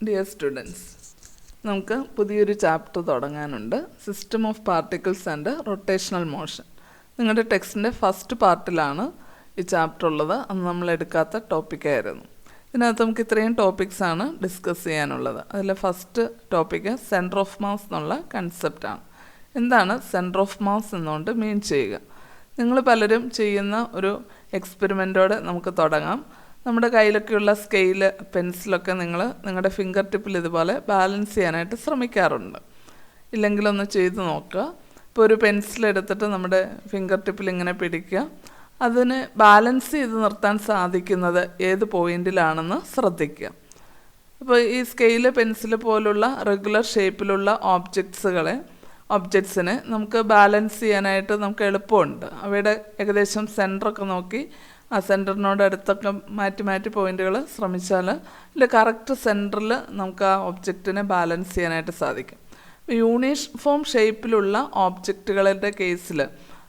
Dear students, നമുക്ക് പുതിയൊരു chapter തുടങ്ങാനുണ്ട്. System of particles and rotational motion. നിങ്ങളുടെ ടെക്സ്റ്റിൻ്റെ ഫസ്റ്റ് പാർട്ടിലാണ് ഈ ചാപ്റ്റർ ഉള്ളത്. അന്ന് നമ്മൾ എടുക്കാത്ത ടോപ്പിക്കായിരുന്നു. ഇതിനകത്ത് നമുക്ക് ഇത്രയും ടോപ്പിക്സാണ് ഡിസ്കസ് ചെയ്യാനുള്ളത്. അതിൽ first topic centre of mass എന്നുള്ള കൺസെപ്റ്റാണ്. എന്താണ് സെൻറ്റർ ഓഫ് മാസ് എന്നുകൊണ്ട് മീൻ ചെയ്യുക? നിങ്ങൾ പലരും ചെയ്യുന്ന ഒരു എക്സ്പെരിമെൻറ്റോടെ നമുക്ക് തുടങ്ങാം. നമ്മുടെ കയ്യിലൊക്കെയുള്ള സ്കെയില്, പെൻസിലൊക്കെ നിങ്ങൾ നിങ്ങളുടെ ഫിംഗർ ടിപ്പിൽ ഇതുപോലെ ബാലൻസ് ചെയ്യാനായിട്ട് ശ്രമിക്കാറുണ്ട്. ഇല്ലെങ്കിലൊന്ന് ചെയ്ത് നോക്കുക. ഇപ്പോൾ ഒരു പെൻസിൽ എടുത്തിട്ട് നമ്മുടെ ഫിംഗർ ടിപ്പിൽ ഇങ്ങനെ പിടിക്കുക. അതിന് ബാലൻസ് ചെയ്ത് നിർത്താൻ സാധിക്കുന്നത് ഏത് പോയിന്റിലാണെന്ന് ശ്രദ്ധിക്കുക. അപ്പോൾ ഈ സ്കെയില്, പെൻസില് പോലുള്ള റെഗുലർ ഷേപ്പിലുള്ള ഒബ്ജക്ട്സിനെ നമുക്ക് ബാലൻസ് ചെയ്യാനായിട്ട് നമുക്ക് എളുപ്പമുണ്ട്. അവയുടെ ഏകദേശം സെൻറ്ററൊക്കെ നോക്കി ആ സെൻറ്ററിനോട് അടുത്തൊക്കെ മാറ്റി പോയിന്റുകൾ ശ്രമിച്ചാൽ ഇതിൽ കറക്റ്റ് സെൻറ്ററിൽ നമുക്ക് ആ ഒബ്ജക്റ്റിനെ ബാലൻസ് ചെയ്യാനായിട്ട് സാധിക്കും. യൂണിഫോം ഷേപ്പിലുള്ള ഒബ്ജക്റ്റുകളുടെ കേസിൽ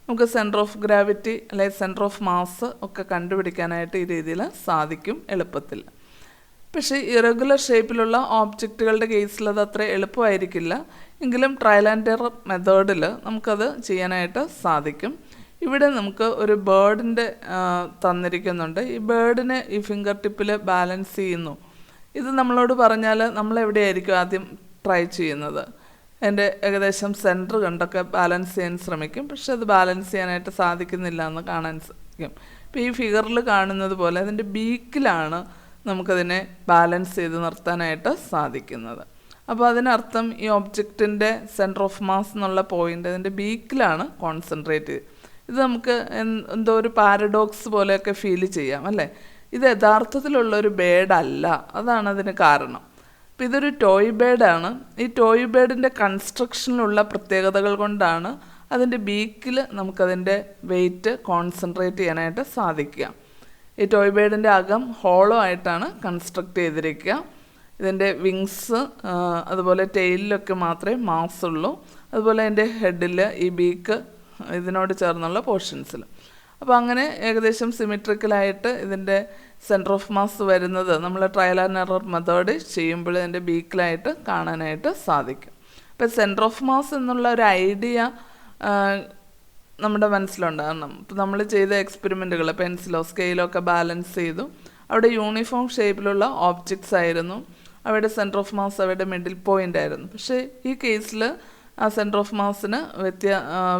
നമുക്ക് സെൻറ്റർ ഓഫ് ഗ്രാവിറ്റി അല്ലെങ്കിൽ സെൻറ്റർ ഓഫ് മാസ് ഒക്കെ കണ്ടുപിടിക്കാനായിട്ട് ഈ രീതിയിൽ സാധിക്കും എളുപ്പത്തിൽ. പക്ഷേ ഇറഗുലർ ഷേപ്പിലുള്ള ഓബ്ജക്റ്റുകളുടെ കേസിൽ അത് അത്ര എളുപ്പമായിരിക്കില്ല. എങ്കിലും ട്രയൽ ആൻഡ് എറർ മെത്തേഡിൽ നമുക്കത് ചെയ്യാനായിട്ട് സാധിക്കും. ഇവിടെ നമുക്ക് ഒരു ബേർഡിൻ്റെ തന്നിരിക്കുന്നുണ്ട്. ഈ ബേർഡിനെ ഈ ഫിംഗർ ടിപ്പിൽ ബാലൻസ് ചെയ്യുന്നു. ഇത് നമ്മളോട് പറഞ്ഞാൽ നമ്മളെവിടെയായിരിക്കും ആദ്യം ട്രൈ ചെയ്യുന്നത്? എൻ്റെ ഏകദേശം സെൻറ്റർ കണ്ടൊക്കെ ബാലൻസ് ചെയ്യാൻ ശ്രമിക്കും. പക്ഷെ അത് ബാലൻസ് ചെയ്യാനായിട്ട് സാധിക്കുന്നില്ല എന്ന് കാണാൻ സാധിക്കും. ഇപ്പോൾ ഈ ഫിഗറിൽ കാണുന്നത് പോലെ അതിൻ്റെ ബീക്കിലാണ് നമുക്കതിനെ ബാലൻസ് ചെയ്ത് നിർത്താനായിട്ട് സാധിക്കുന്നത്. അപ്പോൾ അതിനർത്ഥം ഈ ഒബ്ജക്റ്റിൻ്റെ സെൻറ്റർ ഓഫ് മാസ് എന്നുള്ള പോയിൻ്റ് അതിൻ്റെ ബീക്കിലാണ് കോൺസെൻട്രേറ്റ് ചെയ്ത്. ഇത് നമുക്ക് എന്തോ ഒരു പാരഡോക്സ് പോലെയൊക്കെ ഫീൽ ചെയ്യാം, അല്ലേ? ഇത് യഥാർത്ഥത്തിലുള്ളൊരു ബേഡല്ല. അതാണ് അതിന് കാരണം. അപ്പോൾ ഇതൊരു ടോയ് ബേഡാണ്. ഈ ടോയ് ബേഡിൻ്റെ കൺസ്ട്രക്ഷനിലുള്ള പ്രത്യേകതകൾ കൊണ്ടാണ് അതിൻ്റെ ബീക്കിൽ നമുക്കതിൻ്റെ വെയിറ്റ് കോൺസെൻട്രേറ്റ് ചെയ്യാനായിട്ട് സാധിക്കുക. ഈ ടോയ് ബേഡിൻ്റെ അകം ഹോളോ ആയിട്ടാണ് കൺസ്ട്രക്റ്റ് ചെയ്തിരിക്കുക. ഇതിൻ്റെ വിങ്സ് അതുപോലെ ടെയിലിലൊക്കെ മാത്രമേ മാസ് ഉള്ളൂ. അതുപോലെ അതിൻ്റെ ഹെഡിൽ ഈ ബീക്ക് ഇതിനോട് ചേർന്നുള്ള പോർഷൻസിൽ. അപ്പോൾ അങ്ങനെ ഏകദേശം സിമെട്രിക്കലായിട്ട് ഇതിൻ്റെ സെൻറ്റർ ഓഫ് മാസ് വരുന്നത് നമ്മൾ ട്രയൽ ആൻഡ് എറർ മെത്തേഡ് ചെയ്യുമ്പോൾ ഇതിൻ്റെ ബീക്കിലായിട്ട് കാണാനായിട്ട് സാധിക്കും. അപ്പോൾ സെൻറ്റർ ഓഫ് മാസ് എന്നുള്ള ഒരു ഐഡിയ നമ്മുടെ മനസ്സിലുണ്ടാകണം. ഇപ്പോൾ നമ്മൾ ചെയ്ത എക്സ്പെരിമെൻറ്റുകൾ പെൻസിലോ സ്കെയിലോ ഒക്കെ ബാലൻസ് ചെയ്തു. അവിടെ യൂണിഫോം ഷേപ്പിലുള്ള ഓബ്ജക്ട്സ് ആയിരുന്നു. അവയുടെ സെൻറ്റർ ഓഫ് മാസ് അവയുടെ മിഡിൽ പോയിൻ്റ് ആയിരുന്നു. പക്ഷേ ഈ കേസിൽ ആ സെൻറ്റർ ഓഫ് മാസിന്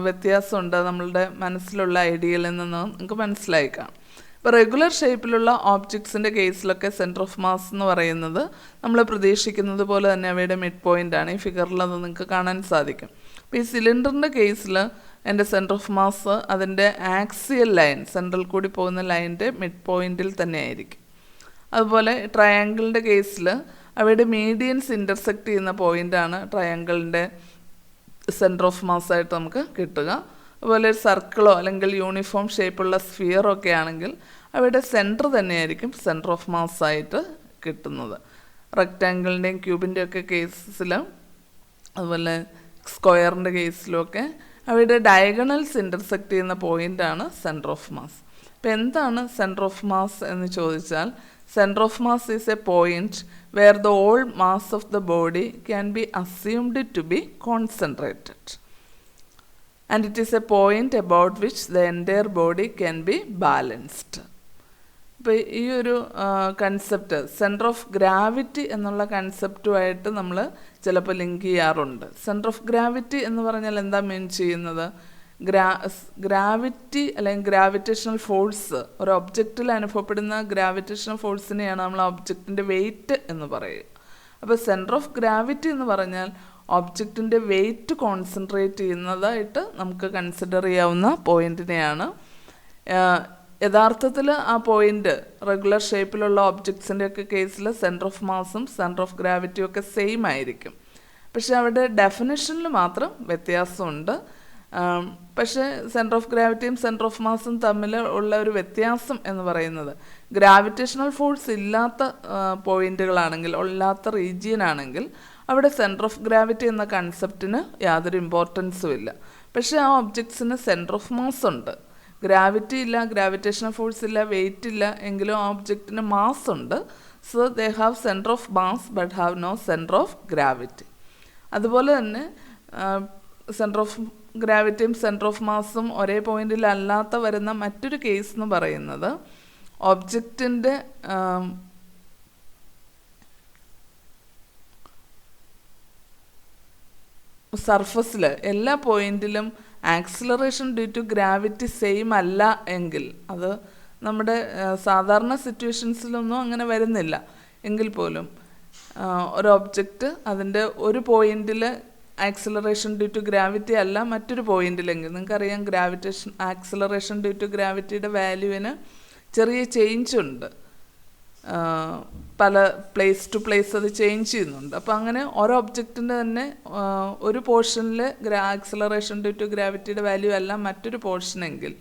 വ്യത്യാസമുണ്ട്. നമ്മളുടെ മനസ്സിലുള്ള ഐഡിയയിൽ നിന്ന് നമുക്ക് മനസ്സിലായി കാണും. ഇപ്പോൾ റെഗുലർ ഷേപ്പിലുള്ള ഓബ്ജക്ട്സിൻ്റെ കേസിലൊക്കെ സെൻറ്റർ ഓഫ് മാസ് എന്ന് പറയുന്നത് നമ്മൾ പ്രതീക്ഷിക്കുന്നത് പോലെ തന്നെ അവയുടെ മിഡ് പോയിൻ്റാണ്. ഈ ഫിഗറിൽ അത് നിങ്ങൾക്ക് കാണാൻ സാധിക്കും. അപ്പോൾ ഈ സിലിണ്ടറിൻ്റെ കേസിൽ എൻ്റെ സെൻറ്റർ ഓഫ് മാസ് അതിൻ്റെ ആക്സിയൽ ലൈൻ, സെൻട്രൽ കൂടി പോകുന്ന ലൈൻ്റെ മിഡ് പോയിൻറ്റിൽ തന്നെ ആയിരിക്കും. അതുപോലെ ട്രയാങ്കിളിൻ്റെ കേസിൽ അവയുടെ മീഡിയൻസ് ഇൻ്റർസെക്റ്റ് ചെയ്യുന്ന പോയിൻ്റാണ് ട്രയാങ്കിളിൻ്റെ സെൻറ്റർ ഓഫ് മാസ്സായിട്ട് നമുക്ക് കിട്ടുക. അതുപോലെ ഒരു സർക്കിളോ അല്ലെങ്കിൽ യൂണിഫോം ഷേപ്പുള്ള സ്ഫിയറോ ഒക്കെ ആണെങ്കിൽ അവയുടെ സെൻറ്റർ തന്നെയായിരിക്കും സെൻറ്റർ ഓഫ് മാസ്സായിട്ട് കിട്ടുന്നത്. റെക്റ്റാങ്കിളിൻ്റെയും ക്യൂബിൻ്റെയും ഒക്കെ കേസിൽ, അതുപോലെ സ്ക്വയറിൻ്റെ കേസിലുമൊക്കെ അവയുടെ ഡയഗണൽസ് ഇൻ്റർസെക്റ്റ് ചെയ്യുന്ന പോയിൻ്റാണ് സെൻറ്റർ ഓഫ് മാസ്. അപ്പോൾ എന്താണ് സെൻറ്റർ ഓഫ് മാസ് എന്ന് ചോദിച്ചാൽ, centre of mass is A point where the whole mass of the body can be assumed to be concentrated, and it is a point about which the entire body can be balanced. ഇപ്പോൾ ഈ ഒരു concept centre of gravity എന്നുള്ള കൺസെപ്റ്റുമായിട്ട് നമ്മൾ ചിലപ്പോൾ link ചെയ്യാറുണ്ട്. Centre of gravity എന്ന് പറഞ്ഞാൽ എന്താ മീൻ ചെയ്യുന്നത്? ഗ്രാവിറ്റി അല്ലെങ്കിൽ ഗ്രാവിറ്റേഷണൽ ഫോഴ്സ്, ഒരു ഒബ്ജക്റ്റിൽ അനുഭവപ്പെടുന്ന ഗ്രാവിറ്റേഷണൽ ഫോഴ്സിനെയാണ് നമ്മൾ ആ ഒബ്ജക്റ്റിൻ്റെ വെയിറ്റ് എന്ന് പറയുക. അപ്പോൾ സെൻറ്റർ ഓഫ് ഗ്രാവിറ്റി എന്ന് പറഞ്ഞാൽ ഒബ്ജക്റ്റിൻ്റെ വെയിറ്റ് കോൺസെൻട്രേറ്റ് ചെയ്യുന്നതായിട്ട് നമുക്ക് കൺസിഡർ ചെയ്യാവുന്ന പോയിൻറ്റിനെയാണ്. യഥാർത്ഥത്തിൽ ആ പോയിൻ്റ് റെഗുലർ ഷേപ്പിലുള്ള ഒബ്ജക്ട്സിൻ്റെയൊക്കെ കേസിൽ സെൻറ്റർ ഓഫ് മാസും സെൻറ്റർ ഓഫ് ഗ്രാവിറ്റിയും ഒക്കെ സെയിം ആയിരിക്കും. പക്ഷേ അവിടെ ഡെഫിനിഷനിൽ മാത്രം വ്യത്യാസമുണ്ട്. പക്ഷേ സെൻറ്റർ ഓഫ് ഗ്രാവിറ്റിയും സെൻറ്റർ ഓഫ് മാസും തമ്മിൽ ഉള്ള ഒരു വ്യത്യാസം എന്ന് പറയുന്നത്, ഗ്രാവിറ്റേഷണൽ ഫോഴ്സ് ഇല്ലാത്ത പോയിന്റുകളാണെങ്കിൽ, ഇല്ലാത്ത റീജിയൻ ആണെങ്കിൽ അവിടെ സെൻറ്റർ ഓഫ് ഗ്രാവിറ്റി എന്ന കൺസെപ്റ്റിന് യാതൊരു ഇമ്പോർട്ടൻസും ഇല്ല. പക്ഷേ ആ ഒബ്ജക്ട്സിന് സെൻറ്റർ ഓഫ് മാസ് ഉണ്ട്. ഗ്രാവിറ്റി ഇല്ല, ഗ്രാവിറ്റേഷണൽ ഫോഴ്സ് ഇല്ല, വെയിറ്റ് ഇല്ല, എങ്കിലും ആ ഒബ്ജക്റ്റിന് മാസ് ഉണ്ട്. So they have centre of mass but have no centre of gravity. അതുപോലെ തന്നെ സെൻറ്റർ ഓഫ് ഗ്രാവിറ്റിയും സെൻറ്റർ ഓഫ് മാസും ഒരേ പോയിന്റിലല്ലാത്ത വരുന്ന മറ്റൊരു കേസ് എന്ന് പറയുന്നത് ഒബ്ജക്റ്റിൻ്റെ സർഫസിൽ എല്ലാ പോയിന്റിലും acceleration due to gravity same അല്ല എങ്കിൽ, അത് നമ്മുടെ സാധാരണ സിറ്റുവേഷൻസിലൊന്നും അങ്ങനെ വരുന്നില്ല എങ്കിൽ പോലും ഒരു ഒബ്ജക്റ്റ് അതിൻ്റെ ഒരു പോയിന്റിൽ ആക്സിലറേഷൻ ഡ്യൂ ടു ഗ്രാവിറ്റി അല്ല മറ്റൊരു പോയിന്റിലെങ്കിൽ, നിങ്ങൾക്കറിയാം ആക്സിലറേഷൻ ഡ്യൂ ടു ഗ്രാവിറ്റിയുടെ വാല്യൂവിന് ചെറിയ ചേഞ്ച് ഉണ്ട്, പല പ്ലേസ് ടു പ്ലേസ് അത് ചേഞ്ച് ചെയ്യുന്നുണ്ട്. അപ്പോൾ അങ്ങനെ ഓരോ ഒബ്ജക്റ്റിൻ്റെ തന്നെ ഒരു പോർഷനിൽ ആക്സിലറേഷൻ ഡ്യൂ ടു ഗ്രാവിറ്റിയുടെ വാല്യൂ അല്ല മറ്റൊരു പോർഷനെങ്കിൽ,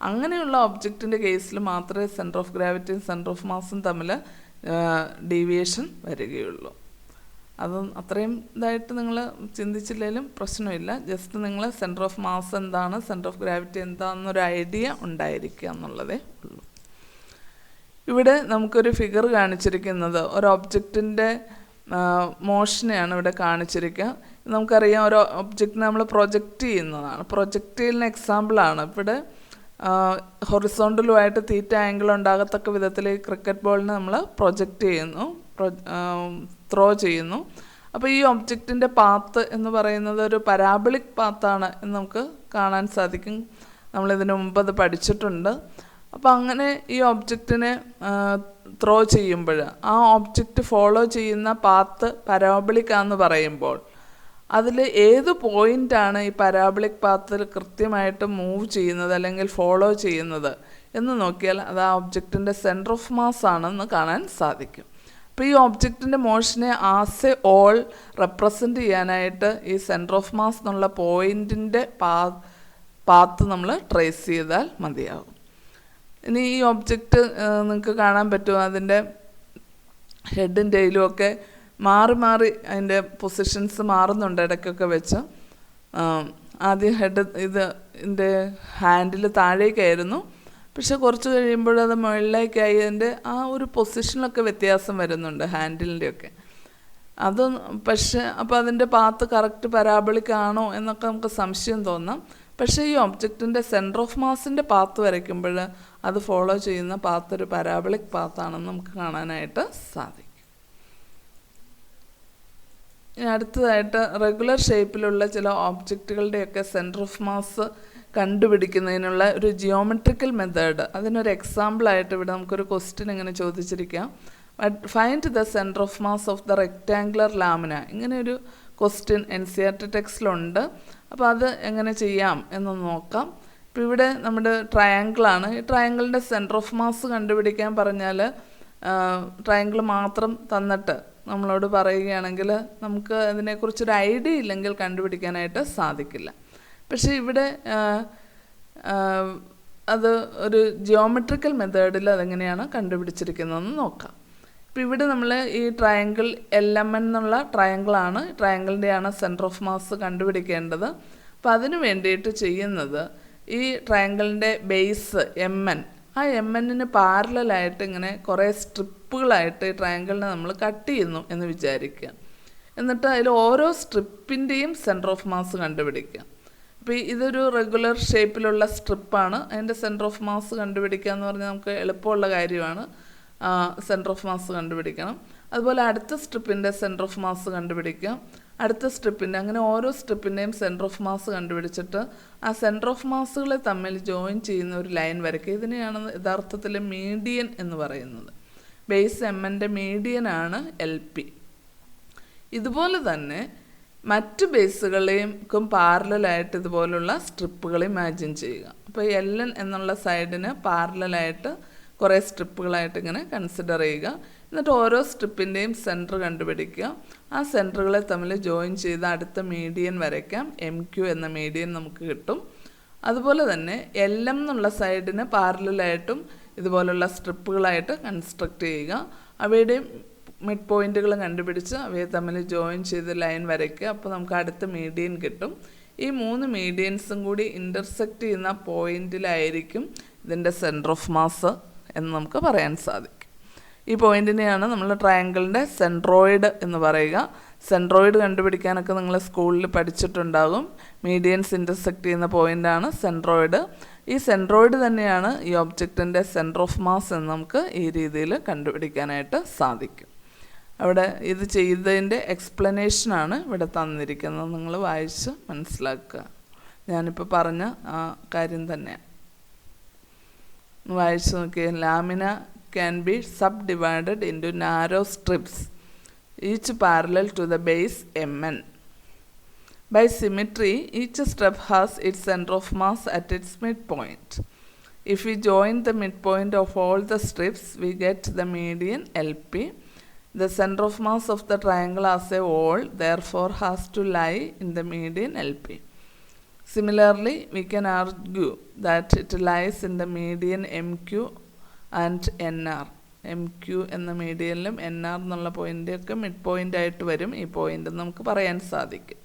അങ്ങനെയുള്ള ഒബ്ജക്റ്റിൻ്റെ കേസിൽ മാത്രമേ സെൻറ്റർ ഓഫ് ഗ്രാവിറ്റിയും സെൻറ്റർ ഓഫ് മാസും തമ്മിൽ ഡീവിയേഷൻ വരികയുള്ളൂ. അതും അത്രയും ഇതായിട്ട് നിങ്ങൾ ചിന്തിച്ചില്ലെങ്കിലും പ്രശ്നമില്ല. ജസ്റ്റ് നിങ്ങൾ സെൻറ്റർ ഓഫ് മാസ് എന്താണ്, സെൻറ്റർ ഓഫ് ഗ്രാവിറ്റി എന്താണെന്നൊരു ഐഡിയ ഉണ്ടായിരിക്കുക എന്നുള്ളതേ ഉള്ളൂ. ഇവിടെ നമുക്കൊരു ഫിഗർ കാണിച്ചിരിക്കുന്നത് ഒരു ഒബ്ജക്റ്റിൻ്റെ മോഷനെയാണ് ഇവിടെ കാണിച്ചിരിക്കുക. നമുക്കറിയാം ഒരു ഒബ്ജക്റ്റിനെ നമ്മൾ പ്രൊജക്റ്റ് ചെയ്യുന്നതാണ്. പ്രൊജക്റ്റ് ചെയ്യുന്ന എക്സാമ്പിളാണ് ഇവിടെ ഹൊറിസോണ്ടലുമായിട്ട് തീറ്റ ആംഗിൾ ഉണ്ടാകത്തക്ക വിധത്തിൽ ക്രിക്കറ്റ് ബോളിനെ നമ്മൾ പ്രൊജക്റ്റ് ചെയ്യുന്നു, ത്രോ ചെയ്യുന്നു. അപ്പോൾ ഈ ഒബ്ജക്റ്റിൻ്റെ പാത്ത് എന്ന് പറയുന്നത് ഒരു പരാബിളിക് പാത്താണ് എന്ന് നമുക്ക് കാണാൻ സാധിക്കും. നമ്മളിതിനു മുമ്പ് അത് പഠിച്ചിട്ടുണ്ട്. അപ്പോൾ അങ്ങനെ ഈ ഒബ്ജക്റ്റിനെ ത്രോ ചെയ്യുമ്പോൾ ആ ഒബ്ജക്റ്റ് ഫോളോ ചെയ്യുന്ന പാത്ത് പരാബിളിക് ആണെന്ന് പറയുമ്പോൾ അതിൽ ഏത് പോയിൻ്റാണ് ഈ പരാബിളിക് പാത്തിൽ കൃത്യമായിട്ട് മൂവ് ചെയ്യുന്നത് അല്ലെങ്കിൽ ഫോളോ ചെയ്യുന്നത് എന്ന് നോക്കിയാൽ അത് ആ ഒബ്ജക്റ്റിൻ്റെ സെൻറ്റർ ഓഫ് മാസ് ആണെന്ന് കാണാൻ സാധിക്കും. അപ്പോൾ ഈ ഒബ്ജക്റ്റിൻ്റെ മോഷനെ ആസ് എ ഓൾ റെപ്രസെൻ്റ് ചെയ്യാനായിട്ട് ഈ സെൻറ്റർ ഓഫ് മാസ് എന്നുള്ള പോയിൻറ്റിൻ്റെ പാത്ത് നമ്മൾ ട്രേസ് ചെയ്താൽ മതിയാകും. ഇനി ഈ ഒബ്ജക്റ്റ് നിങ്ങൾക്ക് കാണാൻ പറ്റുമോ, അതിൻ്റെ ഹെഡും ടെയിലും ഒക്കെ മാറി മാറി അതിൻ്റെ പൊസിഷൻസ് മാറുന്നുണ്ട് ഇടയ്ക്കൊക്കെ വെച്ച്. ആദ്യം ഇതിൻ്റെ ഹാൻഡിൽ താഴേക്കായിരുന്നു, പക്ഷെ കുറച്ച് കഴിയുമ്പോഴത് മുകളിലേക്കായി അതിൻ്റെ ആ ഒരു പൊസിഷനിലൊക്കെ വ്യത്യാസം വരുന്നുണ്ട് ഹാൻഡിലിൻ്റെയൊക്കെ. അത് പക്ഷേ അപ്പോൾ അതിൻ്റെ പാത്ത് കറക്റ്റ് പരാബിളിക് ആണോ എന്നൊക്കെ നമുക്ക് സംശയം തോന്നാം. പക്ഷേ ഈ ഒബ്ജക്റ്റിൻ്റെ സെൻറ്റർ ഓഫ് മാസിൻ്റെ പാത്ത് വരയ്ക്കുമ്പോൾ അത് ഫോളോ ചെയ്യുന്ന പാത്ത് ഒരു പരാബിളിക് പാത്താണെന്ന് നമുക്ക് കാണാനായിട്ട് സാധിക്കും. ഇനി അടുത്തതായിട്ട് റെഗുലർ ഷേപ്പിലുള്ള ചില ഓബ്ജക്റ്റുകളുടെയൊക്കെ സെൻറ്റർ ഓഫ് മാസ് കണ്ടുപിടിക്കുന്നതിനുള്ള ഒരു ജിയോമെട്രിക്കൽ മെത്തേഡ്, അതിനൊരു എക്സാമ്പിളായിട്ട് ഇവിടെ നമുക്കൊരു ക്വസ്റ്റ്യൻ ഇങ്ങനെ ചോദിച്ചിരിക്കാം. Find the centre of mass of the rectangular lamina. ഇങ്ങനെയൊരു ക്വസ്റ്റ്യൻ NCERT ടെക്സ്റ്റിലുണ്ട്. അപ്പോൾ അത് എങ്ങനെ ചെയ്യാം എന്നൊന്ന് നോക്കാം. ഇപ്പോൾ ഇവിടെ നമ്മുടെ ട്രയാങ്കിളാണ്. ഈ ട്രയാങ്കിളിൻ്റെ സെൻറ്റർ ഓഫ് മാസ് കണ്ടുപിടിക്കാൻ പറഞ്ഞാൽ ട്രയാങ്കിൾ മാത്രം തന്നിട്ട് നമ്മളോട് പറയുകയാണെങ്കിൽ നമുക്ക് അതിനെക്കുറിച്ചൊരു ഐഡിയ ഇല്ലെങ്കിൽ കണ്ടുപിടിക്കാനായിട്ട് സാധിക്കില്ല. പക്ഷേ ഇവിടെ അത് ഒരു ജിയോമെട്രിക്കൽ മെത്തേഡിൽ അതെങ്ങനെയാണ് കണ്ടുപിടിച്ചിരിക്കുന്നതെന്ന് നോക്കാം. ഇപ്പോൾ ഇവിടെ നമ്മൾ ഈ ട്രയാങ്കിൾ LMN എന്നുള്ള ട്രയാങ്കിളാണ്, ട്രയാങ്കിളിൻ്റെയാണ് സെൻറ്റർ ഓഫ് മാസ് കണ്ടുപിടിക്കേണ്ടത്. അപ്പോൾ അതിന് വേണ്ടിയിട്ട് ചെയ്യുന്നത് ഈ ട്രയാങ്കിളിൻ്റെ ബേസ് MN, ആ MNന് പാരലായിട്ട് ഇങ്ങനെ കുറേ സ്ട്രിപ്പുകളായിട്ട് ഈ ട്രയാങ്കിളിനെ നമ്മൾ കട്ട് ചെയ്യുന്നു എന്ന് വിചാരിക്കുക. എന്നിട്ട് അതിൽ ഓരോ സ്ട്രിപ്പിൻ്റെയും സെൻറ്റർ ഓഫ് മാസ് കണ്ടുപിടിക്കുക. അപ്പോൾ ഇതൊരു റെഗുലർ ഷേപ്പിലുള്ള സ്ട്രിപ്പാണ്. അതിൻ്റെ സെൻറ്റർ ഓഫ് മാസ് കണ്ടുപിടിക്കുക എന്ന് പറഞ്ഞാൽ നമുക്ക് എളുപ്പമുള്ള കാര്യമാണ്. സെൻറ്റർ ഓഫ് മാസ് കണ്ടുപിടിക്കണം. അതുപോലെ അടുത്ത സ്ട്രിപ്പിൻ്റെ സെൻറ്റർ ഓഫ് മാസ് കണ്ടുപിടിക്കുക, അടുത്ത സ്ട്രിപ്പിൻ്റെ, അങ്ങനെ ഓരോ സ്ട്രിപ്പിൻ്റെയും സെൻറ്റർ ഓഫ് മാസ് കണ്ടുപിടിച്ചിട്ട് ആ സെൻറ്റർ ഓഫ് മാസുകളെ തമ്മിൽ ജോയിൻ ചെയ്യുന്ന ഒരു ലൈൻ വരയ്ക്കുക. ഇതിനെയാണ് യഥാർത്ഥത്തിൽ മീഡിയൻ എന്ന് പറയുന്നത്. ബേസ് MNൻ്റെ മീഡിയനാണ് LP. ഇതുപോലെ തന്നെ മറ്റ് ബേസുകളെയും പാരലായിട്ട് ഇതുപോലുള്ള സ്ട്രിപ്പുകൾ ഇമാജിൻ ചെയ്യുക. അപ്പോൾ LN എന്നുള്ള സൈഡിന് പാരലായിട്ട് കുറേ സ്ട്രിപ്പുകളായിട്ട് ഇങ്ങനെ കൺസിഡർ ചെയ്യുക. എന്നിട്ട് ഓരോ സ്ട്രിപ്പിൻ്റെയും സെൻറ്റർ കണ്ടുപിടിക്കുക. ആ സെൻറ്ററുകളെ തമ്മിൽ ജോയിൻ ചെയ്ത് അടുത്ത മീഡിയൻ വരയ്ക്കാം. MQ എന്ന മീഡിയൻ നമുക്ക് കിട്ടും. അതുപോലെ തന്നെ LM എന്നുള്ള സൈഡിന് പാരലായിട്ടും ഇതുപോലുള്ള സ്ട്രിപ്പുകളായിട്ട് കൺസ്ട്രക്റ്റ് ചെയ്യുക. അവയുടെ മിഡ് പോയിൻറ്റുകൾ കണ്ടുപിടിച്ച് അവയെ തമ്മിൽ ജോയിൻ ചെയ്ത് ലൈൻ വരയ്ക്കുക. അപ്പോൾ നമുക്ക് അടുത്ത മീഡിയൻ കിട്ടും. ഈ 3 മീഡിയൻസും കൂടി ഇൻ്റർസെക്റ്റ് ചെയ്യുന്ന പോയിൻറ്റിലായിരിക്കും ഇതിൻ്റെ സെൻറ്റർ ഓഫ് മാസ് എന്ന് നമുക്ക് പറയാൻ സാധിക്കും. ഈ പോയിന്റിനെയാണ് നമ്മൾ ട്രയാങ്കിളിൻ്റെ സെൻട്രോയിഡ് എന്ന് പറയുക. സെൻട്രോയിഡ് കണ്ടുപിടിക്കാനൊക്കെ നിങ്ങൾ സ്കൂളിൽ പഠിച്ചിട്ടുണ്ടാകും. മീഡിയൻസ് ഇൻ്റർസെക്റ്റ് ചെയ്യുന്ന പോയിൻ്റാണ് സെൻട്രോയിഡ്. ഈ സെൻട്രോയിഡ് തന്നെയാണ് ഈ ഒബ്ജക്റ്റിൻ്റെ സെൻറ്റർ ഓഫ് മാസ് എന്ന് നമുക്ക് ഈ രീതിയിൽ കണ്ടുപിടിക്കാനായിട്ട് സാധിക്കും. അവിടെ ഇത് ചെയ്തതിൻ്റെ എക്സ്പ്ലനേഷനാണ് ഇവിടെ തന്നിരിക്കുന്നത്. നിങ്ങൾ വായിച്ച് മനസ്സിലാക്കുക. ഞാനിപ്പോൾ പറഞ്ഞ ആ കാര്യം തന്നെയാണ്. വായിച്ച് നോക്കിയ lamina can be subdivided into narrow strips, each parallel to the base Mn. By symmetry, each strip has its center of mass at its midpoint. If we join the midpoint of all the strips, we get the median LP. The center of mass of the triangle as a whole, therefore, has to lie in the median LP. Similarly, we can argue that it lies in the median MQ and NR. MQ എന്ന മീഡിയനിലും NR എന്നുള്ള പോയിൻ്റൊക്കെ mid point ആയിട്ട് വരും. ഈ point നമുക്ക് പറയാൻ സാധിക്കും.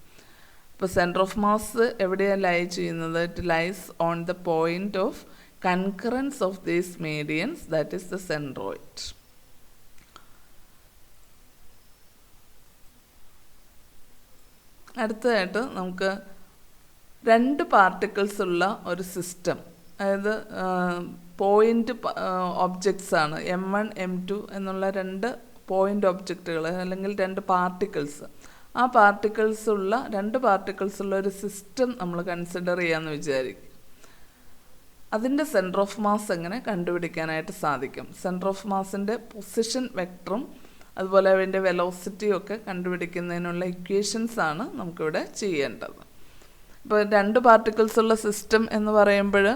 ഇപ്പോൾ centre of mass എവിടെയാണ് ലൈ ചെയ്യുന്നത്? It lies on the point of concurrence of these medians, that is the centroid. അടുത്തതായിട്ട് നമുക്ക് രണ്ട് പാർട്ടിക്കിൾസ് ഉള്ള ഒരു സിസ്റ്റം, അതായത് പോയിൻ്റ് ഒബ്ജക്ട്സാണ് M1 M2 എന്നുള്ള രണ്ട് പോയിൻ്റ് ഒബ്ജക്റ്റുകൾ അല്ലെങ്കിൽ രണ്ട് പാർട്ടിക്കിൾസ്. ആ രണ്ട് പാർട്ടിക്കിൾസ് ഉള്ള ഒരു സിസ്റ്റം നമ്മൾ കൺസിഡർ ചെയ്യാമെന്ന് വിചാരിക്കും. അതിൻ്റെ സെൻറ്റർ ഓഫ് മാസ് എങ്ങനെ കണ്ടുപിടിക്കാനായിട്ട് സാധിക്കും? സെൻറ്റർ ഓഫ് മാസിൻ്റെ പൊസിഷൻ വെക്ടറും അതുപോലെ അതിൻ്റെ വെലോസിറ്റിയും ഒക്കെ കണ്ടുപിടിക്കുന്നതിനുള്ള ഇക്വേഷൻസാണ് നമുക്കിവിടെ ചെയ്യേണ്ടത്. ഇപ്പോൾ രണ്ട് പാർട്ടിക്കിൾസ് ഉള്ള സിസ്റ്റം എന്ന് പറയുമ്പോൾ